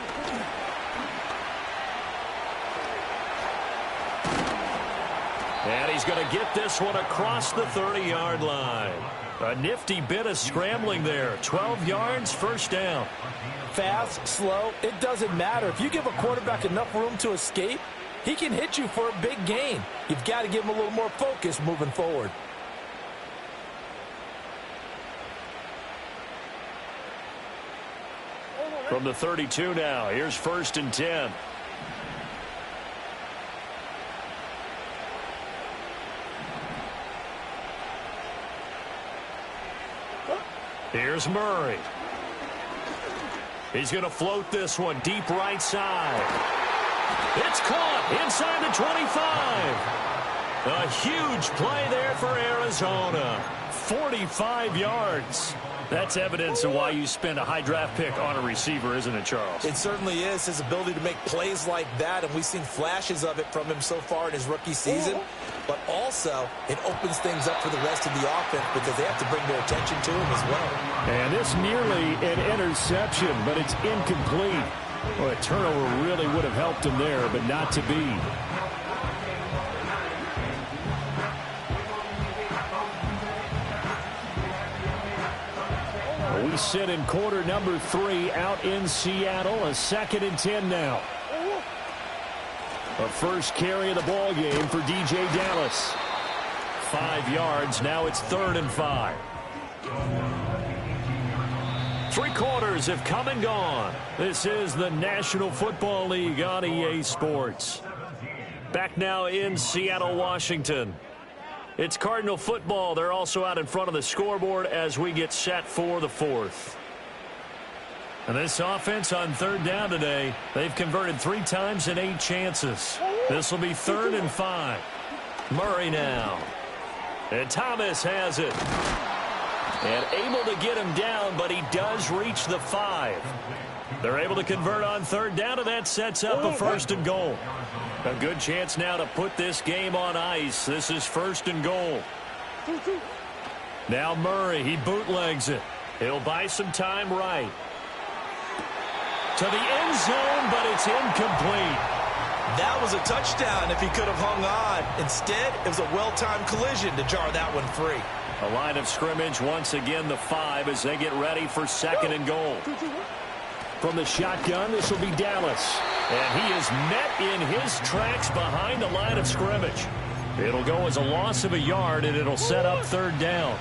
And he's going to get this one across the 30-yard line. A nifty bit of scrambling there. 12 yards, first down. Fast, slow, it doesn't matter. If you give a quarterback enough room to escape, he can hit you for a big gain. You've got to give him a little more focus moving forward. From the 32 now, here's 1st and 10. Here's Murray. He's going to float this one deep right side. It's caught inside the 25. A huge play there for Arizona. 45 yards. That's evidence of why you spend a high draft pick on a receiver, isn't it, Charles? It certainly is, his ability to make plays like that, and we've seen flashes of it from him so far in his rookie season. But also, it opens things up for the rest of the offense because they have to bring their attention to him as well. And this nearly an interception, but it's incomplete. Well, a turnover really would have helped him there, but not to be. We sit in quarter number 3 out in Seattle. A 2nd and 10 now. A first carry of the ball game for DJ Dallas. 5 yards. Now it's 3rd and 5. 3 quarters have come and gone. This is the National Football League on EA Sports. Back now in Seattle, Washington. It's Cardinal football. They're also out in front of the scoreboard as we get set for the 4th. And this offense on 3rd down today, they've converted 3 times in 8 chances. This will be 3rd and 5. Murray now. And Thomas has it. And able to get him down, but he does reach the 5. They're able to convert on 3rd down, and that sets up a 1st and goal. A good chance now to put this game on ice. This is 1st and goal. Now Murray, he bootlegs it. He'll buy some time right. To the end zone, but it's incomplete. That was a touchdown if he could have hung on. Instead, it was a well-timed collision to jar that one free. A line of scrimmage, once again the 5 as they get ready for 2nd and goal. From the shotgun, this will be Dallas. And he is met in his tracks behind the line of scrimmage. It'll go as a loss of a yard, and it'll set up 3rd down.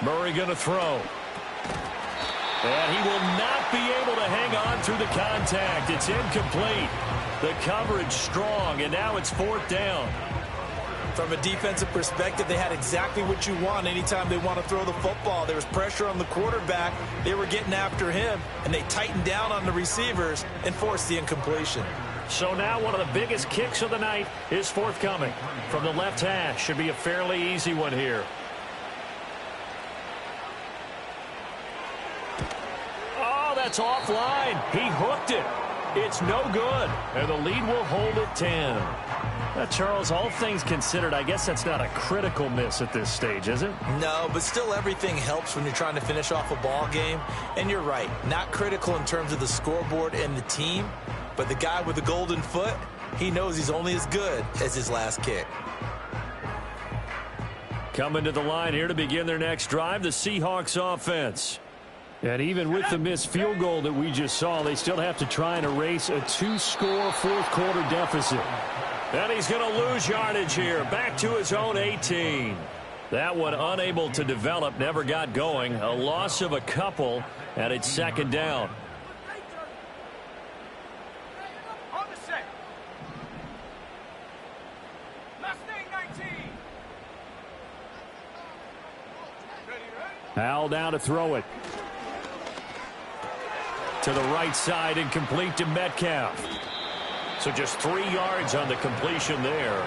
Murray going to throw. And he will not be able to hang on through the contact. It's incomplete. The coverage strong, and now it's 4th down. From a defensive perspective, they had exactly what you want anytime they want to throw the football. There was pressure on the quarterback. They were getting after him, and they tightened down on the receivers and forced the incompletion. So now one of the biggest kicks of the night is forthcoming. From the left hash, should be a fairly easy one here. Oh, that's offline. He hooked it. It's no good, and the lead will hold at 10. Charles, all things considered, I guess that's not a critical miss at this stage, is it? No, but still everything helps when you're trying to finish off a ball game. And you're right, not critical in terms of the scoreboard and the team, but the guy with the golden foot, he knows he's only as good as his last kick. Coming to the line here to begin their next drive, the Seahawks offense. And even with the missed field goal that we just saw, they still have to try and erase a 2-score 4th quarter deficit. And he's going to lose yardage here. Back to his own 18. That one unable to develop, never got going. A loss of a couple, and it's 2nd down. On the set. Mustang 19. Ready? Howell down to throw it. To the right side and complete to Metcalf. So just 3 yards on the completion there.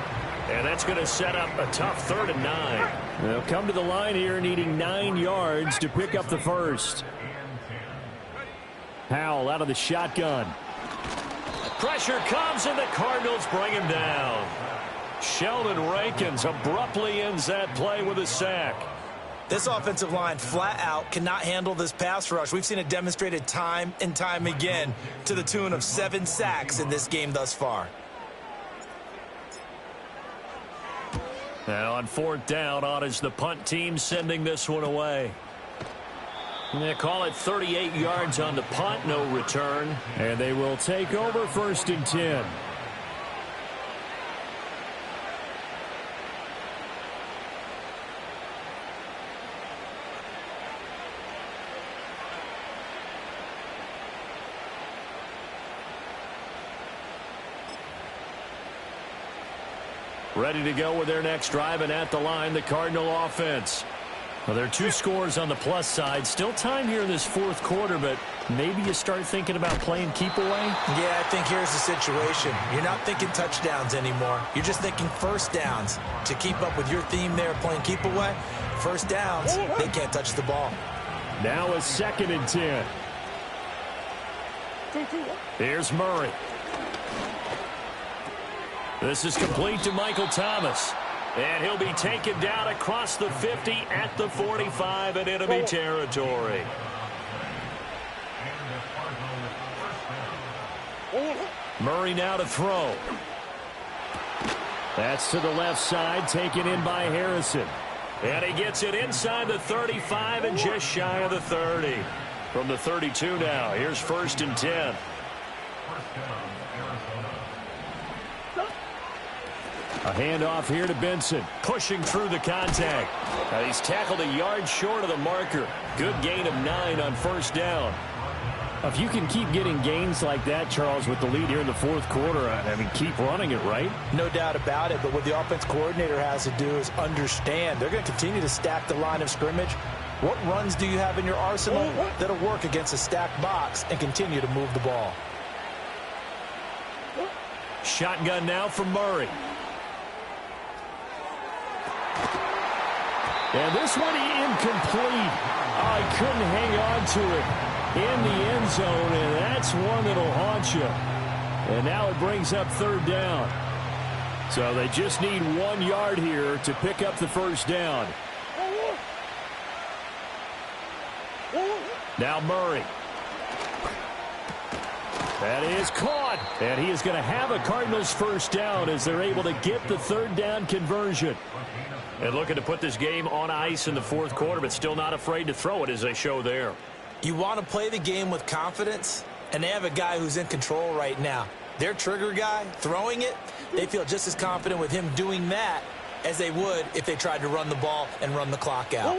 And that's going to set up a tough 3rd and 9. They'll come to the line here needing 9 yards to pick up the 1st. Howell out of the shotgun. Pressure comes, and the Cardinals bring him down. Sheldon Rankins abruptly ends that play with a sack. This offensive line flat out cannot handle this pass rush. We've seen it demonstrated time and time again to the tune of 7 sacks in this game thus far. Now on 4th down, on is the punt team sending this one away. And they call it 38 yards on the punt, no return. And they will take over 1st and 10. Ready to go with their next drive, and at the line, the Cardinal offense. Well, there are 2 scores on the plus side. Still time here in this 4th quarter, but maybe you start thinking about playing keep away? Yeah, I think here's the situation. You're not thinking touchdowns anymore. You're just thinking 1st downs. To keep up with your theme there, playing keep away, 1st downs, they can't touch the ball. Now a 2nd and 10. Here's Murray. This is complete to Michael Thomas. And he'll be taken down across the 50 at the 45 in enemy territory. Murray now to throw. That's to the left side, taken in by Harrison. And he gets it inside the 35 and just shy of the 30. From the 32 now, here's 1st and 10. A handoff here to Benson. Pushing through the contact. Now he's tackled a yard short of the marker. Good gain of 9 on 1st down. If you can keep getting gains like that, Charles, with the lead here in the 4th quarter, I mean, keep running it, right? No doubt about it, but what the offense coordinator has to do is understand. They're going to continue to stack the line of scrimmage. What runs do you have in your arsenal that'll work against a stacked box and continue to move the ball? Shotgun now from Murray. And this one incomplete. Oh, he couldn't hang on to it in the end zone, and that's one that'll haunt you. And now it brings up 3rd down. So they just need 1 yard here to pick up the 1st down. Now Murray. That is caught. And he is going to have a Cardinals 1st down as they're able to get the 3rd down conversion. And looking to put this game on ice in the 4th quarter, but still not afraid to throw it as they show there. You want to play the game with confidence, and they have a guy who's in control right now. Their trigger guy, throwing it, they feel just as confident with him doing that as they would if they tried to run the ball and run the clock out.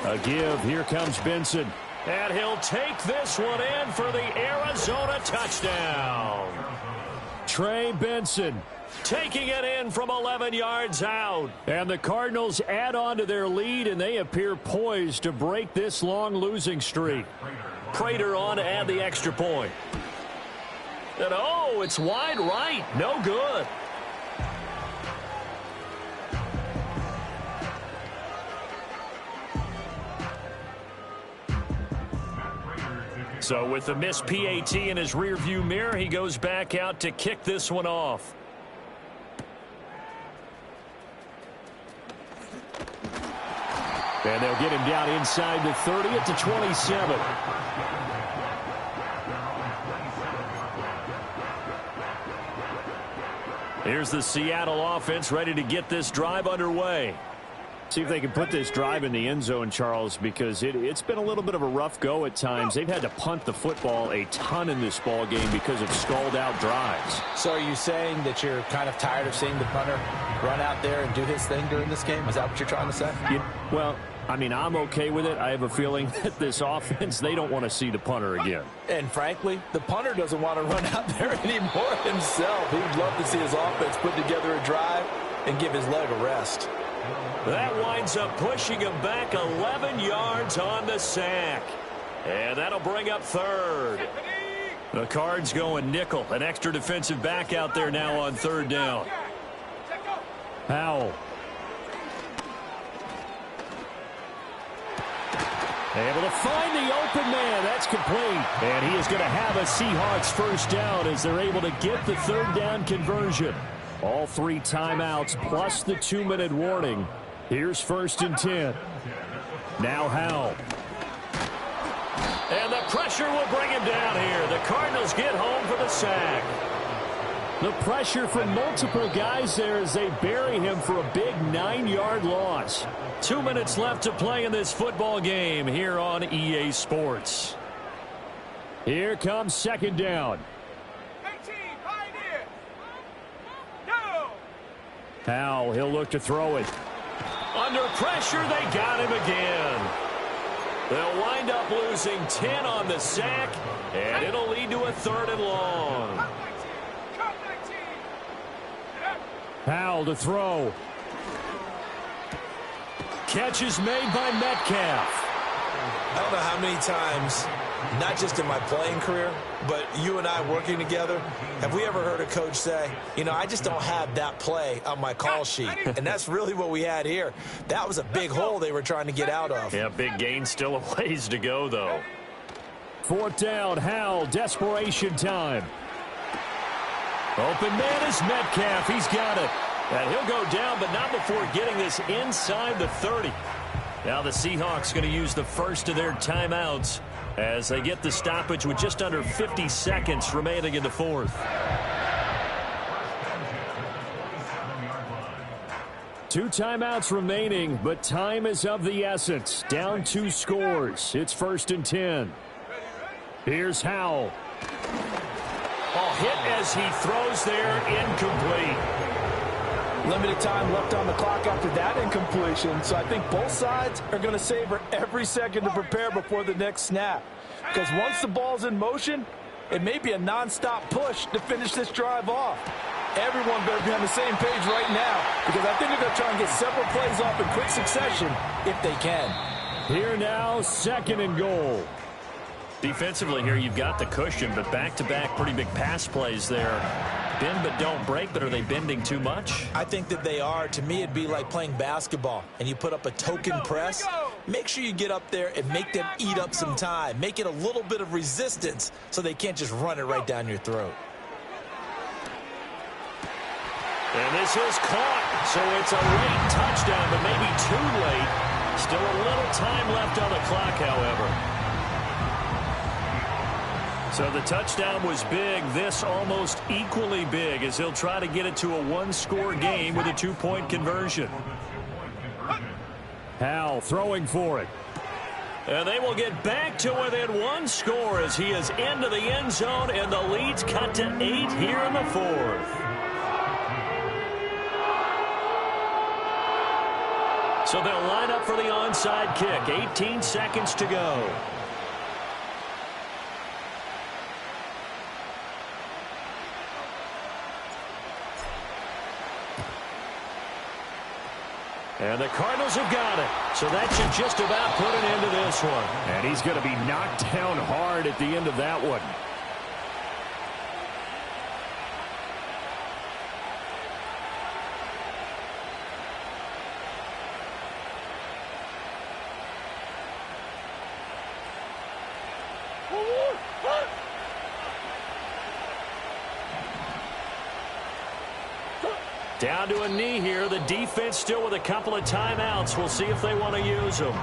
A give. Here comes Benson. And he'll take this one in for the Arizona touchdown. Trey Benson taking it in from 11 yards out. And the Cardinals add on to their lead, and they appear poised to break this long losing streak. Prater on to add the extra point. And oh, it's wide right. No good. So with the missed PAT in his rearview mirror, he goes back out to kick this one off. And they'll get him down inside the 30 at the 27. Here's the Seattle offense ready to get this drive underway. See if they can put this drive in the end zone, Charles, because it's been a little bit of a rough go at times. They've had to punt the football a ton in this ball game because of stalled out drives. So are you saying that you're kind of tired of seeing the punter run out there and do his thing during this game? Is that what you're trying to say? Well, I mean, I'm okay with it. I have a feeling that this offense, they don't want to see the punter again. And frankly, the punter doesn't want to run out there anymore himself. He would love to see his offense put together a drive and give his leg a rest. That winds up pushing him back 11 yards on the sack. And that'll bring up 3rd. The Cards going nickel. An extra defensive back out there now on 3rd down. Powell. Able to find the open man. That's complete. And he is going to have a Seahawks 1st down as they're able to get the 3rd down conversion. All 3 timeouts plus the 2-minute warning. Here's 1st and 10. Now Howell. And the pressure will bring him down here. The Cardinals get home for the sack. The pressure from multiple guys there as they bury him for a big 9-yard loss. 2 minutes left to play in this football game here on EA Sports. Here comes 2nd down. 18, Pioneer. Go. Howell, he'll look to throw it. Under pressure, they got him again. They'll wind up losing 10 on the sack, and it'll lead to a 3rd and long. Cut 19. Howell to throw. Catch is made by Metcalf. I don't know how many times, not just in my playing career, but you and I working together, have we ever heard a coach say, you know, I just don't have that play on my call sheet. And that's really what we had here. That was a big hole they were trying to get out of. Yeah, big gain, still a ways to go, though. 4th down, Howell, desperation time. Open man is Metcalf. He's got it. And he'll go down, but not before getting this inside the 30. Now the Seahawks going to use the first of their timeouts as they get the stoppage with just under 50 seconds remaining in the 4th. 2 timeouts remaining, but time is of the essence. Down 2 scores. It's 1st and 10. Here's Howell. Oh, hit as he throws there, incomplete. Limited time left on the clock after that incompletion, so I think both sides are going to savor every second to prepare before the next snap. Because once the ball's in motion, it may be a nonstop push to finish this drive off. Everyone better be on the same page right now, because I think they're going to try and get several plays off in quick succession if they can. Here now, 2nd and goal. Defensively here, you've got the cushion, but back-to-back pretty big pass plays there. Bend but don't break, but are they bending too much? I think that they are. To me, it'd be like playing basketball, and you put up a token press. Make sure you get up there and make them eat up some time. Make it a little bit of resistance so they can't just run it right down your throat. And this is caught, so it's a late touchdown, but maybe too late. Still a little time left on the clock, however. So the touchdown was big. This almost equally big as he'll try to get it to a 1-score game with a 2-point conversion. Howell throwing for it. And they will get back to within 1 score as he is into the end zone, and the lead's cut to 8 here in the 4th. So they'll line up for the onside kick. 18 seconds to go. And the Cardinals have got it. So that should just about put an end to this one. And he's going to be knocked down hard at the end of that one. Down to a knee here. The defense still with a couple of timeouts. We'll see if they want to use them.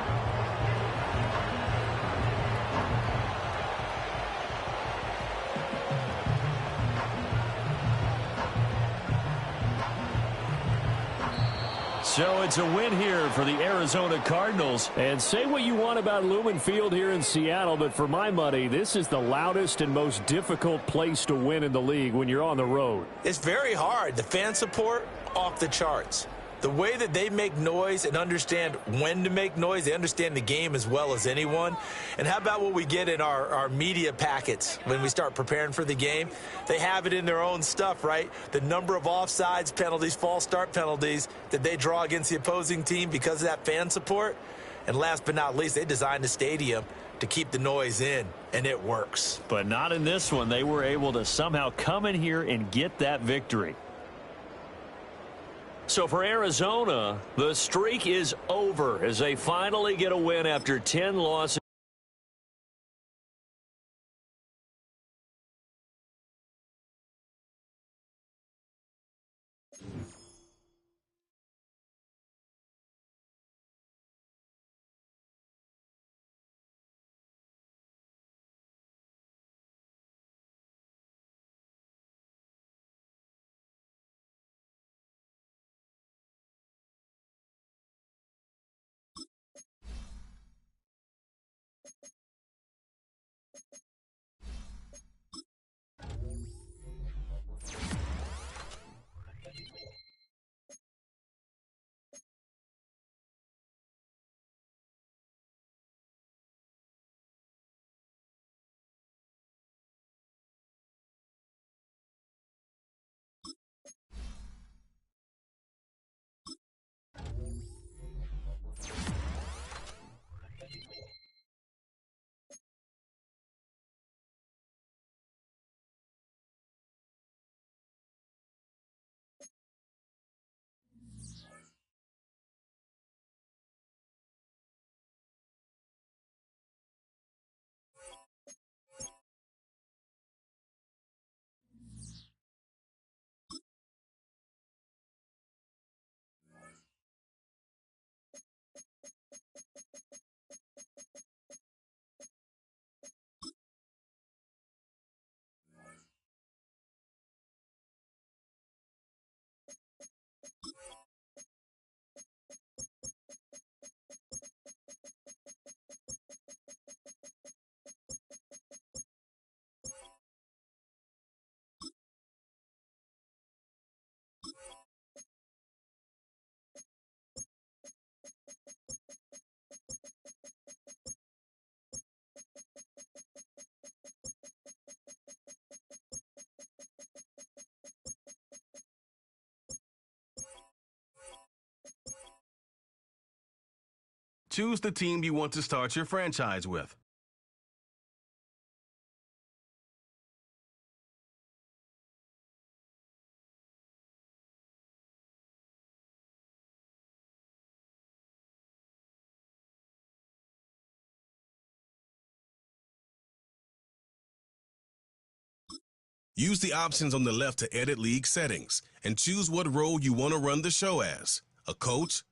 So it's a win here for the Arizona Cardinals. And say what you want about Lumen Field here in Seattle, but for my money, this is the loudest and most difficult place to win in the league when you're on the road. It's very hard. The fan support, off the charts. The way that they make noise and understand when to make noise, they understand the game as well as anyone. And how about what we get in our media packets when we start preparing for the game? They have it in their own stuff, right? The number of offsides penalties, false start penalties that they draw against the opposing team because of that fan support. And last but not least, they designed the stadium to keep the noise in, and it works. But not in this one. They were able to somehow come in here and get that victory. So for Arizona, the streak is over as they finally get a win after 10 losses. Choose the team you want to start your franchise with. Use the options on the left to edit league settings and choose what role you want to run the show as: a coach,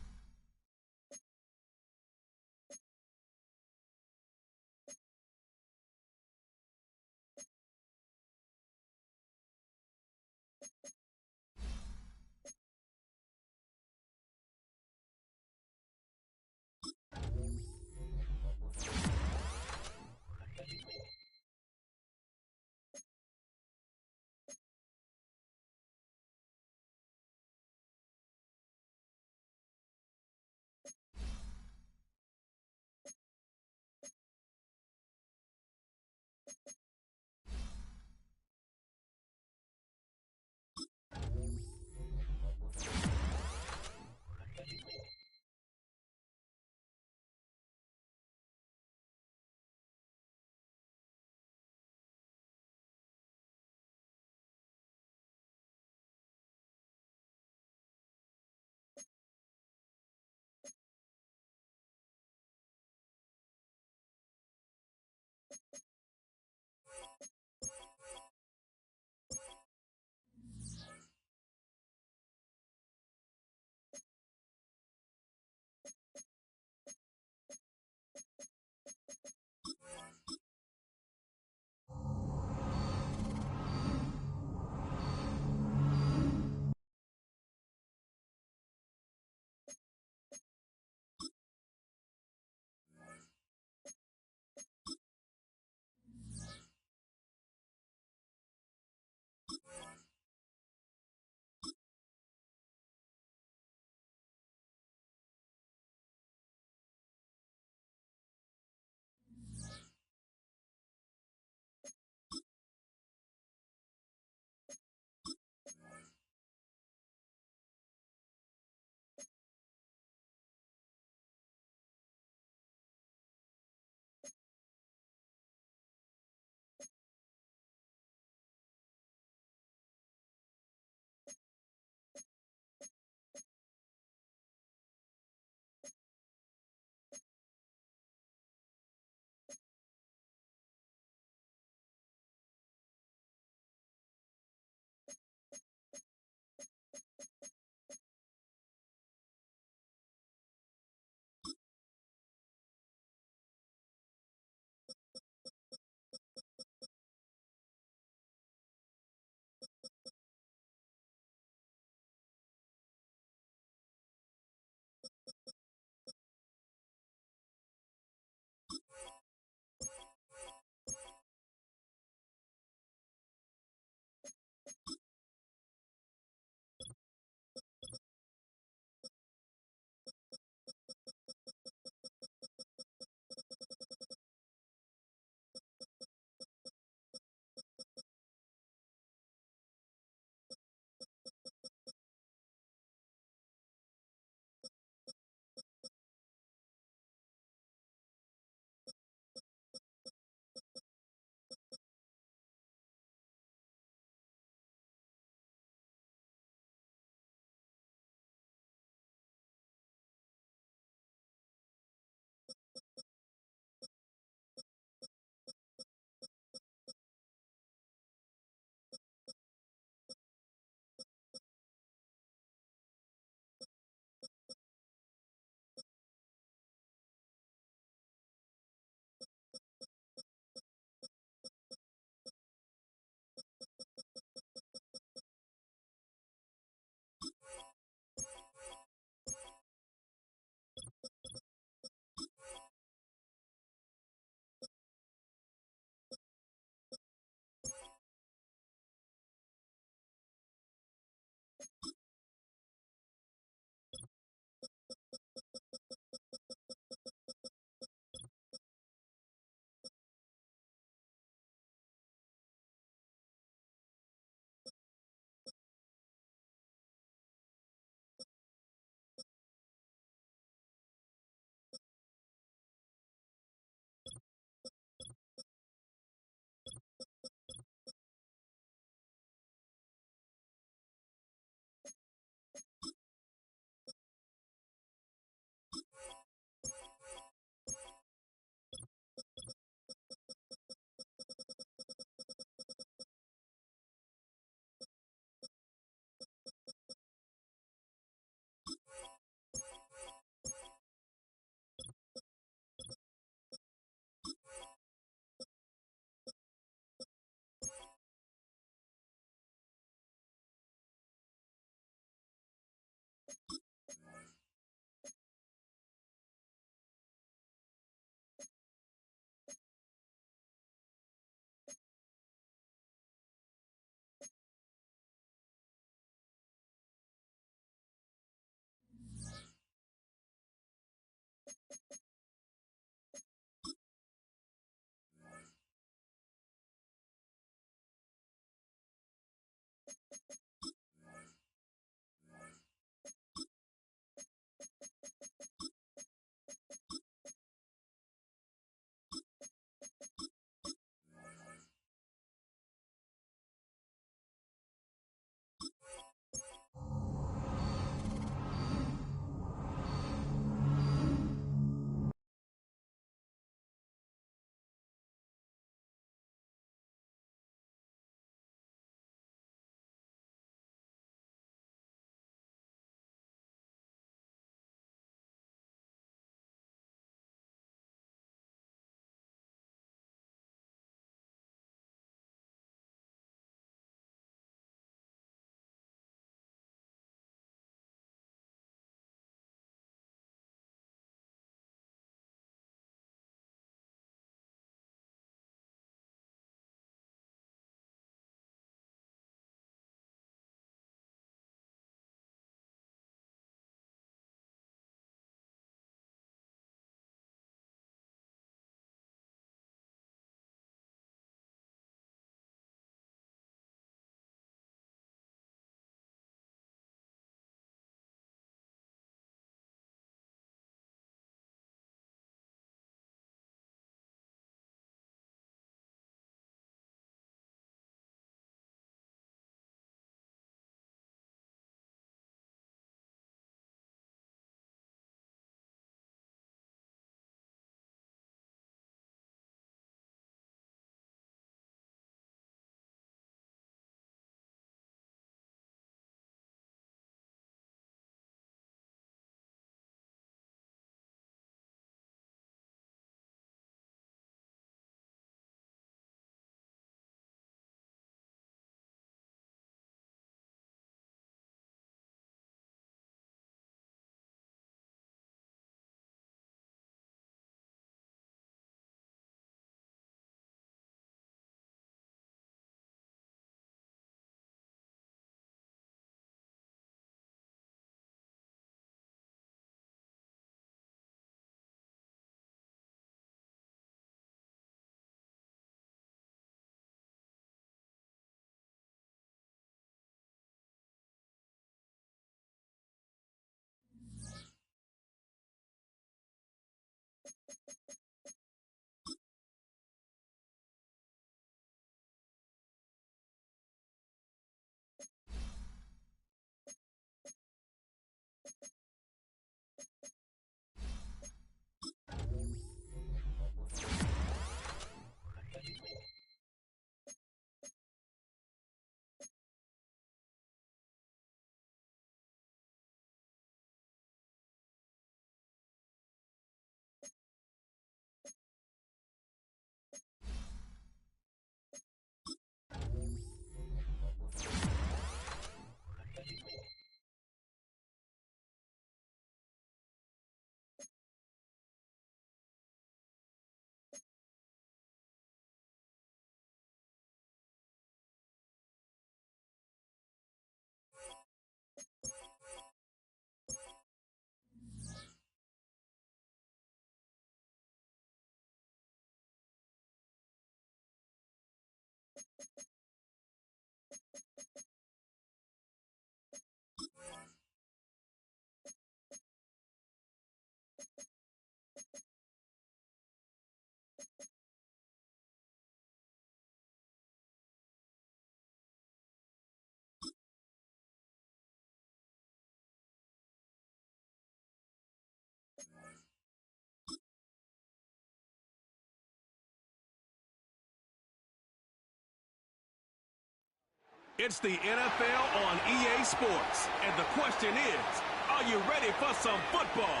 It's the NFL on EA Sports, and the question is, are you ready for some football?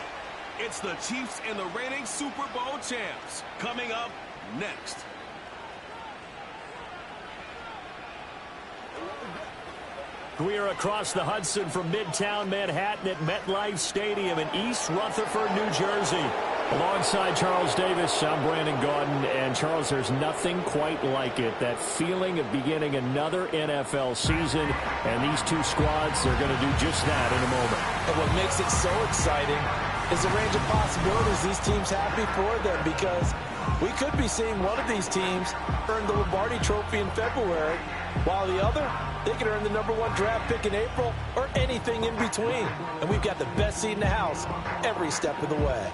It's the Chiefs and the reigning Super Bowl champs coming up next. We are across the Hudson from Midtown Manhattan at MetLife Stadium in East Rutherford, New Jersey. Alongside Charles Davis, I'm Brandon Gaudin. And, Charles, there's nothing quite like it. That feeling of beginning another NFL season. And these two squads are going to do just that in a moment. And what makes it so exciting is the range of possibilities these teams have before them, because we could be seeing one of these teams earn the Lombardi Trophy in February, while the other, they could earn the #1 draft pick in April or anything in between. And we've got the best seat in the house every step of the way.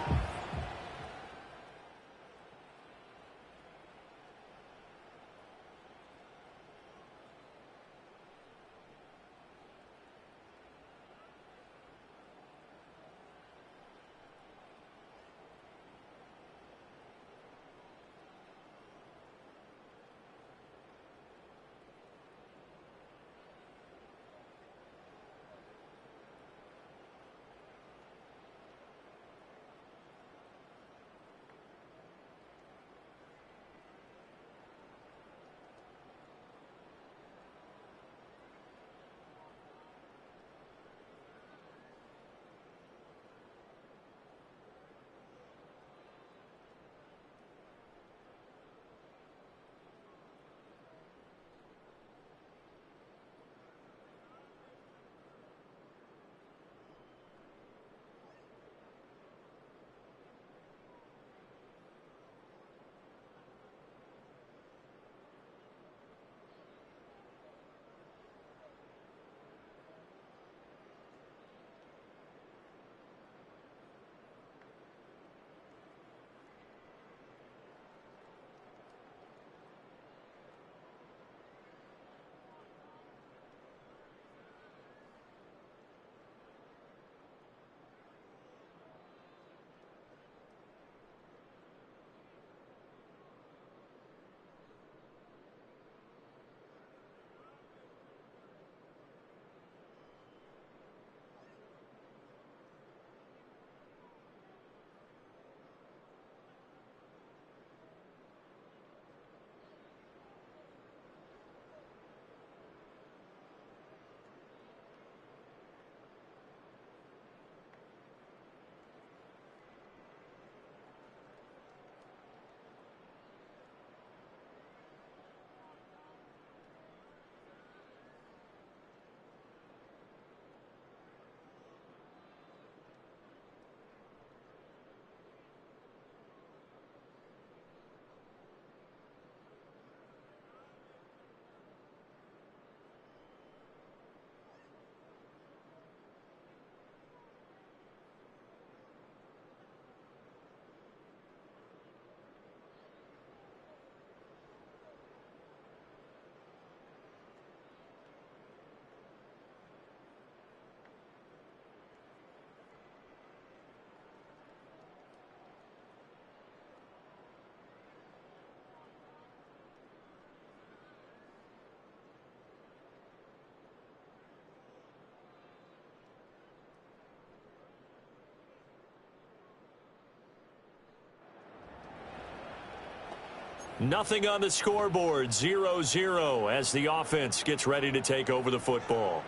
Nothing on the scoreboard, 0-0 as the offense gets ready to take over the football.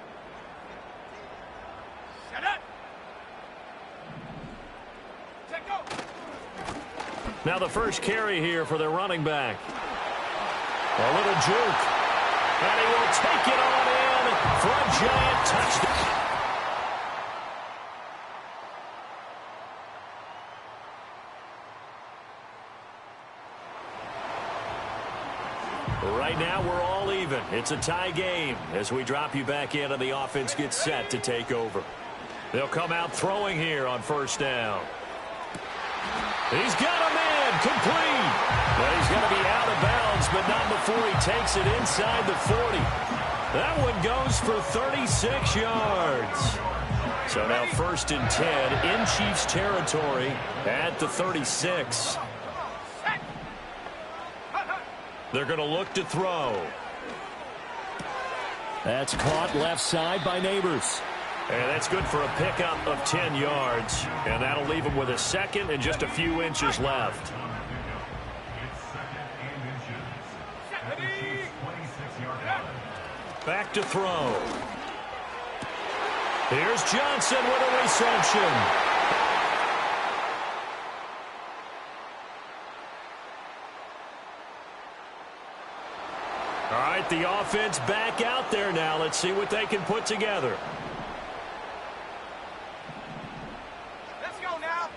Set up. Check go. Now the first carry here for their running back. A little juke. And he will take it on in for a giant touchdown. Right now, we're all even. It's a tie game as we drop you back in and the offense gets set to take over. They'll come out throwing here on first down. He's got a man complete. But he's going to be out of bounds, but not before he takes it inside the 40. That one goes for 36 yards. So now 1st and 10 in Chiefs territory at the 36. They're going to look to throw. That's caught left side by Neighbors. And that's good for a pickup of 10 yards. And that'll leave him with a second and just a few inches left. Back to throw. Here's Johnson with a reception. All right, the offense back out there now. Let's see what they can put together. Let's go now.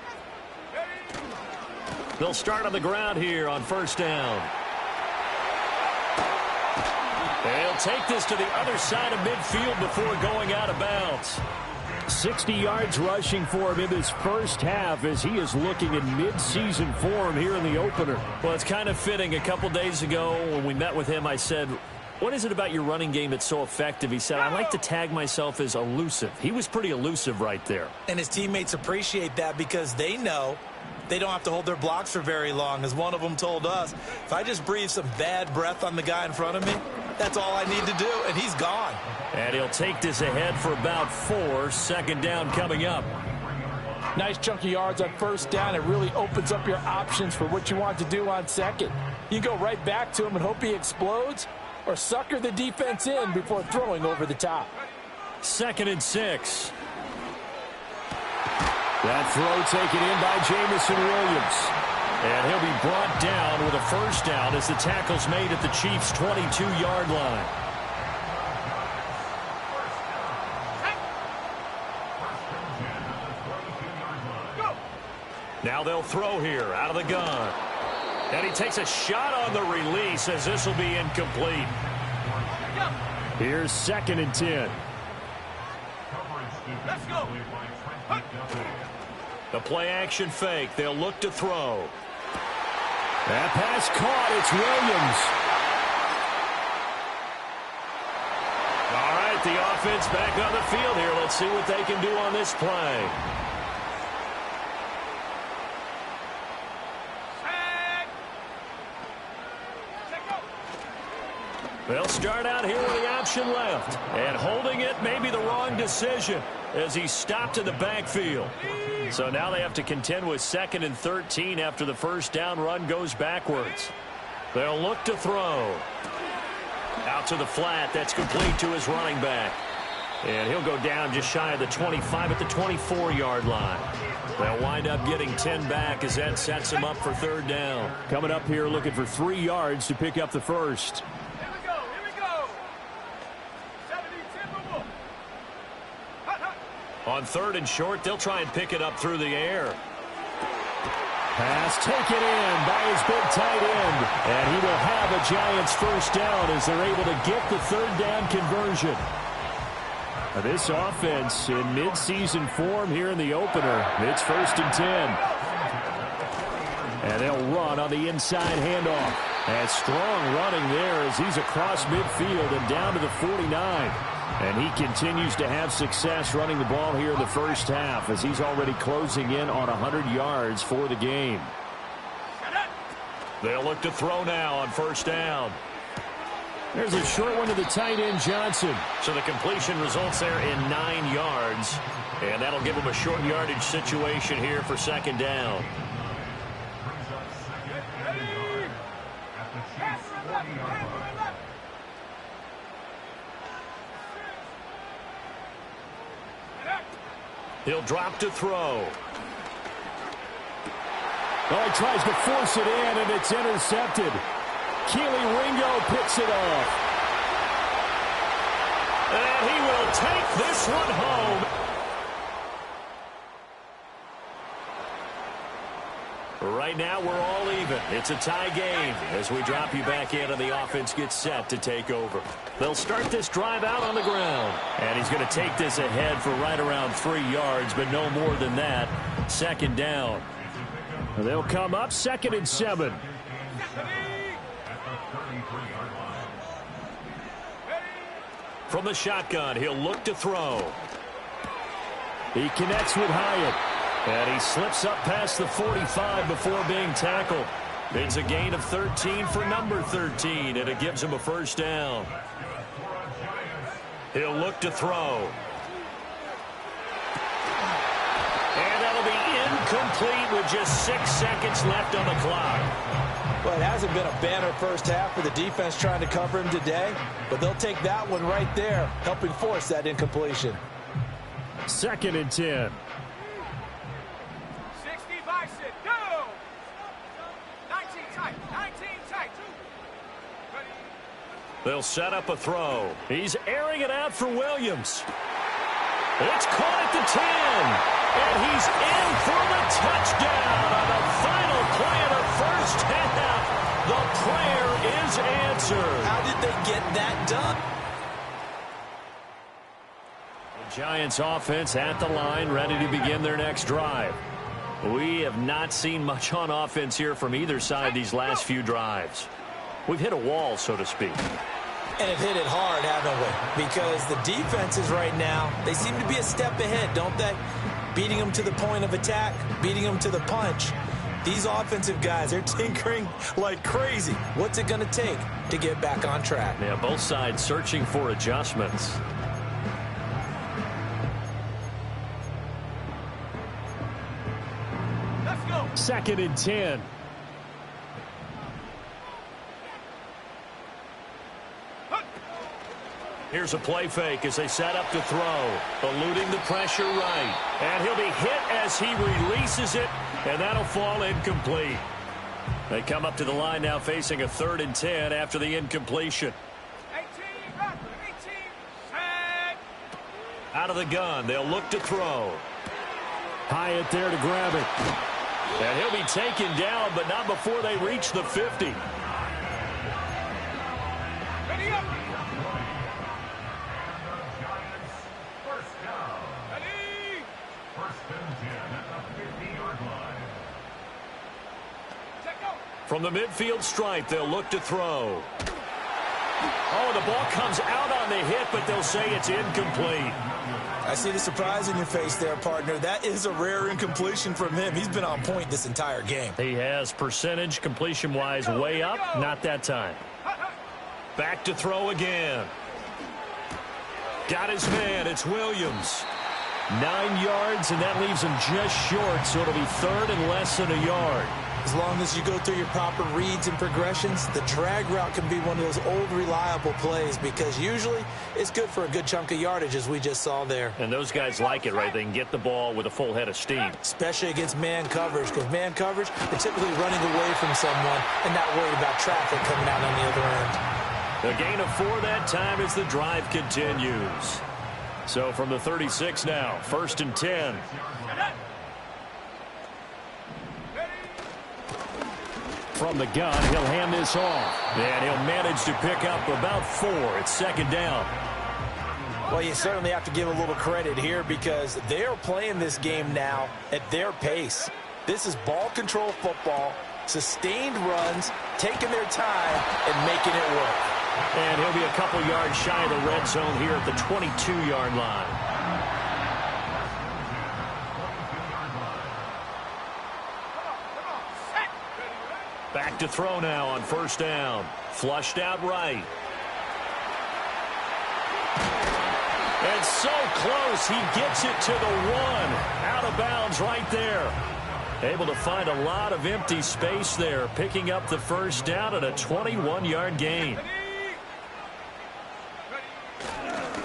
They'll start on the ground here on first down. They'll take this to the other side of midfield before going out of bounds. 60 yards rushing for him in this first half as he is looking in mid-season form here in the opener. Well, it's kind of fitting. A couple days ago when we met with him, I said, what is it about your running game that's so effective? He said, I like to tag myself as elusive. He was pretty elusive right there. And his teammates appreciate that because they know they don't have to hold their blocks for very long. As one of them told us, if I just breathe some bad breath on the guy in front of me, that's all I need to do, and he's gone. And he'll take this ahead for about 4. Second down coming up. Nice chunk of yards on first down. It really opens up your options for what you want to do on second. You go right back to him and hope he explodes, or sucker the defense in before throwing over the top. 2nd and 6. That throw taken in by Jamison Williams. And he'll be brought down with a first down as the tackle's made at the Chiefs' 22-yard line. Now they'll throw here out of the gun. And he takes a shot on the release as this will be incomplete. Here's 2nd and 10. Let's go. The play action fake. They'll look to throw. That pass caught. It's Williams. All right, the offense back on the field here. Let's see what they can do on this play. They'll start out here with the option left. And holding it may be the wrong decision as he stopped in the backfield. So now they have to contend with 2nd and 13 after the first down run goes backwards. They'll look to throw. Out to the flat. That's complete to his running back. And he'll go down just shy of the 25 at the 24-yard line. They'll wind up getting 10 back as that sets him up for 3rd down. Coming up here looking for 3 yards to pick up the first. On 3rd and short, they'll try and pick it up through the air. Pass taken in by his big tight end. And he will have a Giants first down as they're able to get the 3rd down conversion. This offense in mid-season form here in the opener. It's 1st and 10. And they'll run on the inside handoff. And strong running there as he's across midfield and down to the 49. And he continues to have success running the ball here in the first half as he's already closing in on 100 yards for the game. They'll look to throw now on first down. There's a short one to the tight end, Johnson. So the completion results there in 9 yards. And that'll give him a short yardage situation here for 2nd down. He'll drop to throw. Well, he tries to force it in, and it's intercepted. Keely Ringo picks it off. And he will take this one home. Right now, we're all even. It's a tie game as we drop you back in and the offense gets set to take over. They'll start this drive out on the ground. And he's going to take this ahead for right around 3 yards, but no more than that. 2nd down. They'll come up 2nd and 7. From the shotgun, he'll look to throw. He connects with Hyatt. And he slips up past the 45 before being tackled. It's a gain of 13 for number 13, and it gives him a first down. He'll look to throw. And that'll be incomplete with just 6 seconds left on the clock. Well, it hasn't been a banner first half for the defense trying to cover him today, but they'll take that one right there, helping force that incompletion. 2nd and 10. 60 Bison, go! 19 tight, 19 tight. Ready? They'll set up a throw. He's airing it out for Williams. It's caught at the 10. And he's in for the touchdown on the final play of the first half. The prayer is answered. How did they get that done? The Giants offense at the line, ready to begin their next drive. We have not seen much on offense here from either side these last few drives. We've hit a wall, so to speak. And have hit it hard, haven't we? Because the defenses right now, they seem to be a step ahead, don't they? Beating them to the point of attack, beating them to the punch. These offensive guys, they're tinkering like crazy. What's it going to take to get back on track? Yeah, both sides searching for adjustments. Let's go. 2nd and 10. Here's a play fake as they set up to throw. Eluding the pressure right. And he'll be hit as he releases it, and that'll fall incomplete. They come up to the line now facing a 3rd and 10 after the incompletion. 18, 18, 10. Out of the gun, they'll look to throw. Hyatt there to grab it. And he'll be taken down, but not before they reach the 50. Ready up. Ready. Check go. From the midfield stripe, they'll look to throw. Oh, the ball comes out on the hit, but they'll say it's incomplete. I see the surprise in your face there, partner. That is a rare incompletion from him. He's been on point this entire game. He has percentage completion-wise way up. Not that time. Back to throw again. Got his man. It's Williams. 9 yards, and that leaves him just short, so it'll be 3rd and less than a yard. As long as you go through your proper reads and progressions, the drag route can be one of those old reliable plays because usually it's good for a good chunk of yardage as we just saw there. And those guys like it, right? They can get the ball with a full head of steam. Especially against man coverage, because man coverage, they're typically running away from someone and not worried about traffic coming out on the other end. The gain of 4 that time as the drive continues. So from the 36 now, 1st and 10. From the gun, he'll hand this off. And he'll manage to pick up about 4. It's 2nd down. Well, you certainly have to give a little credit here because they are playing this game now at their pace. This is ball control football, sustained runs, taking their time, and making it work. And he'll be a couple yards shy of the red zone here at the 22-yard line. Back to throw now on 1st down. Flushed out right. And so close, he gets it to the 1. Out of bounds right there. Able to find a lot of empty space there, picking up the 1st down at a 21-yard gain.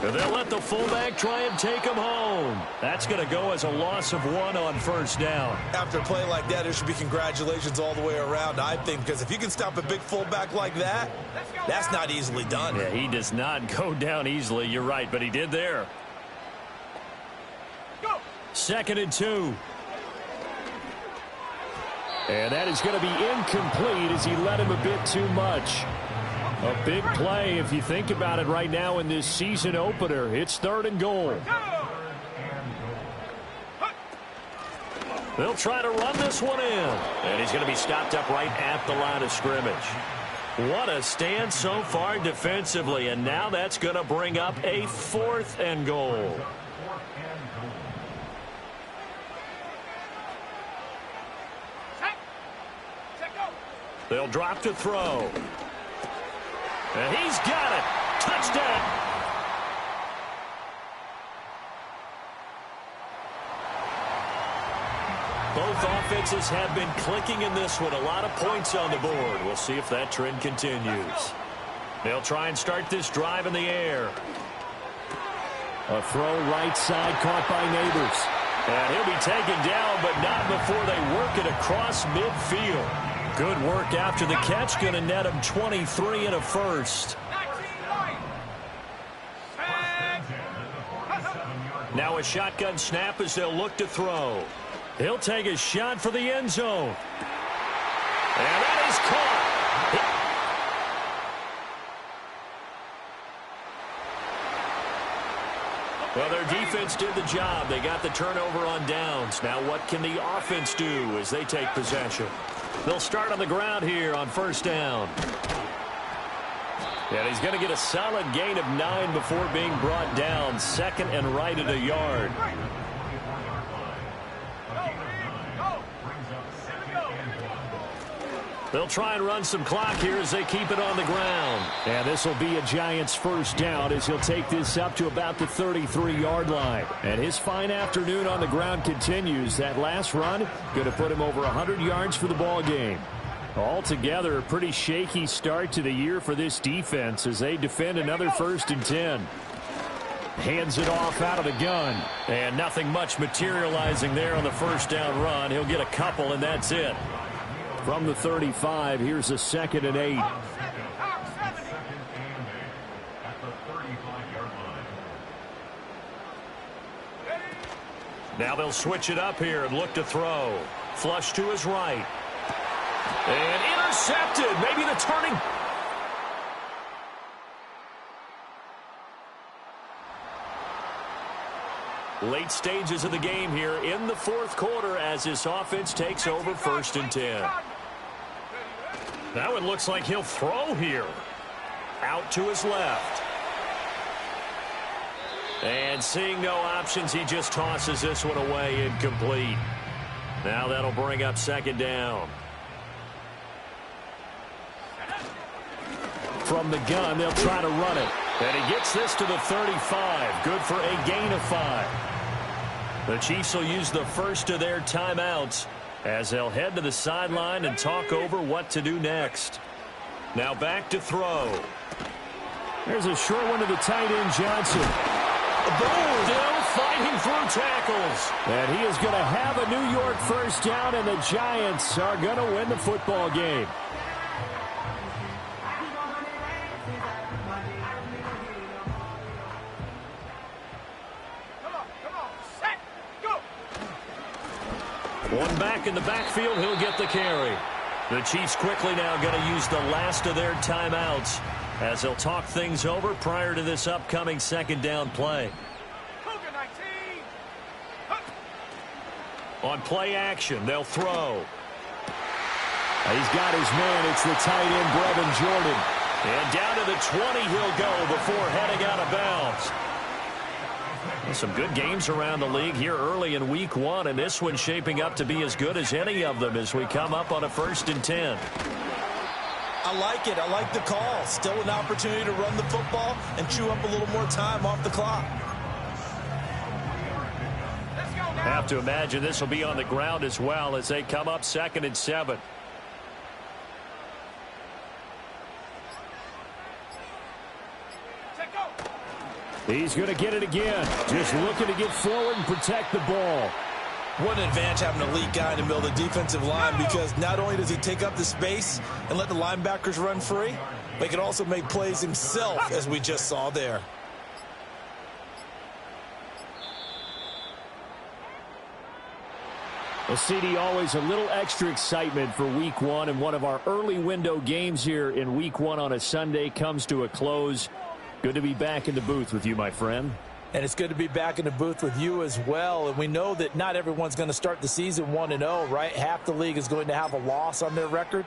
And they'll let the fullback try and take him home. That's going to go as a loss of 1 on 1st down. After a play like that, there should be congratulations all the way around, I think, because if you can stop a big fullback like that, that's not easily done. Yeah, he does not go down easily. You're right, but he did there. 2nd and 2. And that is going to be incomplete as he led him a bit too much. A big play if you think about it right now in this season opener. It's 3rd and goal. They'll try to run this one in. And he's going to be stopped up right at the line of scrimmage. What a stand so far defensively. And now that's going to bring up a 4th and goal. They'll drop to throw. And he's got it. Touchdown. Both offenses have been clicking in this one. A lot of points on the board. We'll see if that trend continues. They'll try and start this drive in the air. A throw right side caught by Neighbors. And he'll be taken down, but not before they work it across midfield. Good work after the catch. Going to net him 23 and a first. Now a shotgun snap as they'll look to throw. He'll take a shot for the end zone. And that is caught. Well, their defense did the job. They got the turnover on downs. Now what can the offense do as they take possession? They'll start on the ground here on first down. And he's going to get a solid gain of 9 before being brought down. Second and right at a yard. They'll try and run some clock here as they keep it on the ground. And this will be a Giants first down as he'll take this up to about the 33-yard line. And his fine afternoon on the ground continues. That last run going to put him over 100 yards for the ball game. Altogether, a pretty shaky start to the year for this defense as they defend another 1st and 10. Hands it off out of the gun. And nothing much materializing there on the first down run. He'll get a couple, and that's it. From the 35, here's a 2nd and 8. Now they'll switch it up here and look to throw. Flush to his right. And intercepted. Maybe the turning. Late stages of the game here in the 4th quarter as this offense takes over 1st and 10. Now it looks like he'll throw here. Out to his left. And seeing no options, he just tosses this one away incomplete. Now that'll bring up 2nd down. From the gun, they'll try to run it. And he gets this to the 35. Good for a gain of 5. The Chiefs will use the first of their timeouts as they'll head to the sideline and talk over what to do next. Now back to throw. There's a short one to the tight end, Johnson. Still fighting through tackles. And he is going to have a New York first down, and the Giants are going to win the football game. One back in the backfield, he'll get the carry. The Chiefs quickly now going to use the last of their timeouts as they'll talk things over prior to this upcoming 2nd down play. On play action, they'll throw. He's got his man. It's the tight end, Brevin Jordan. And down to the 20 he'll go before heading out of bounds. Some good games around the league here early in week 1, and this one's shaping up to be as good as any of them as we come up on a 1st and 10. I like it. I like the call. Still an opportunity to run the football and chew up a little more time off the clock. Have to imagine this will be on the ground as well as they come up 2nd and 7. He's going to get it again. Just looking to get forward and protect the ball. What an advantage having a elite guy in the middle of the defensive line, because not only does he take up the space and let the linebackers run free, but he can also make plays himself, as we just saw there. Well, CD, always a little extra excitement for week 1, and one of our early window games here in week 1 on a Sunday comes to a close. Good to be back in the booth with you, my friend. And it's good to be back in the booth with you as well. And we know that not everyone's going to start the season 1-0, right? Half the league is going to have a loss on their record.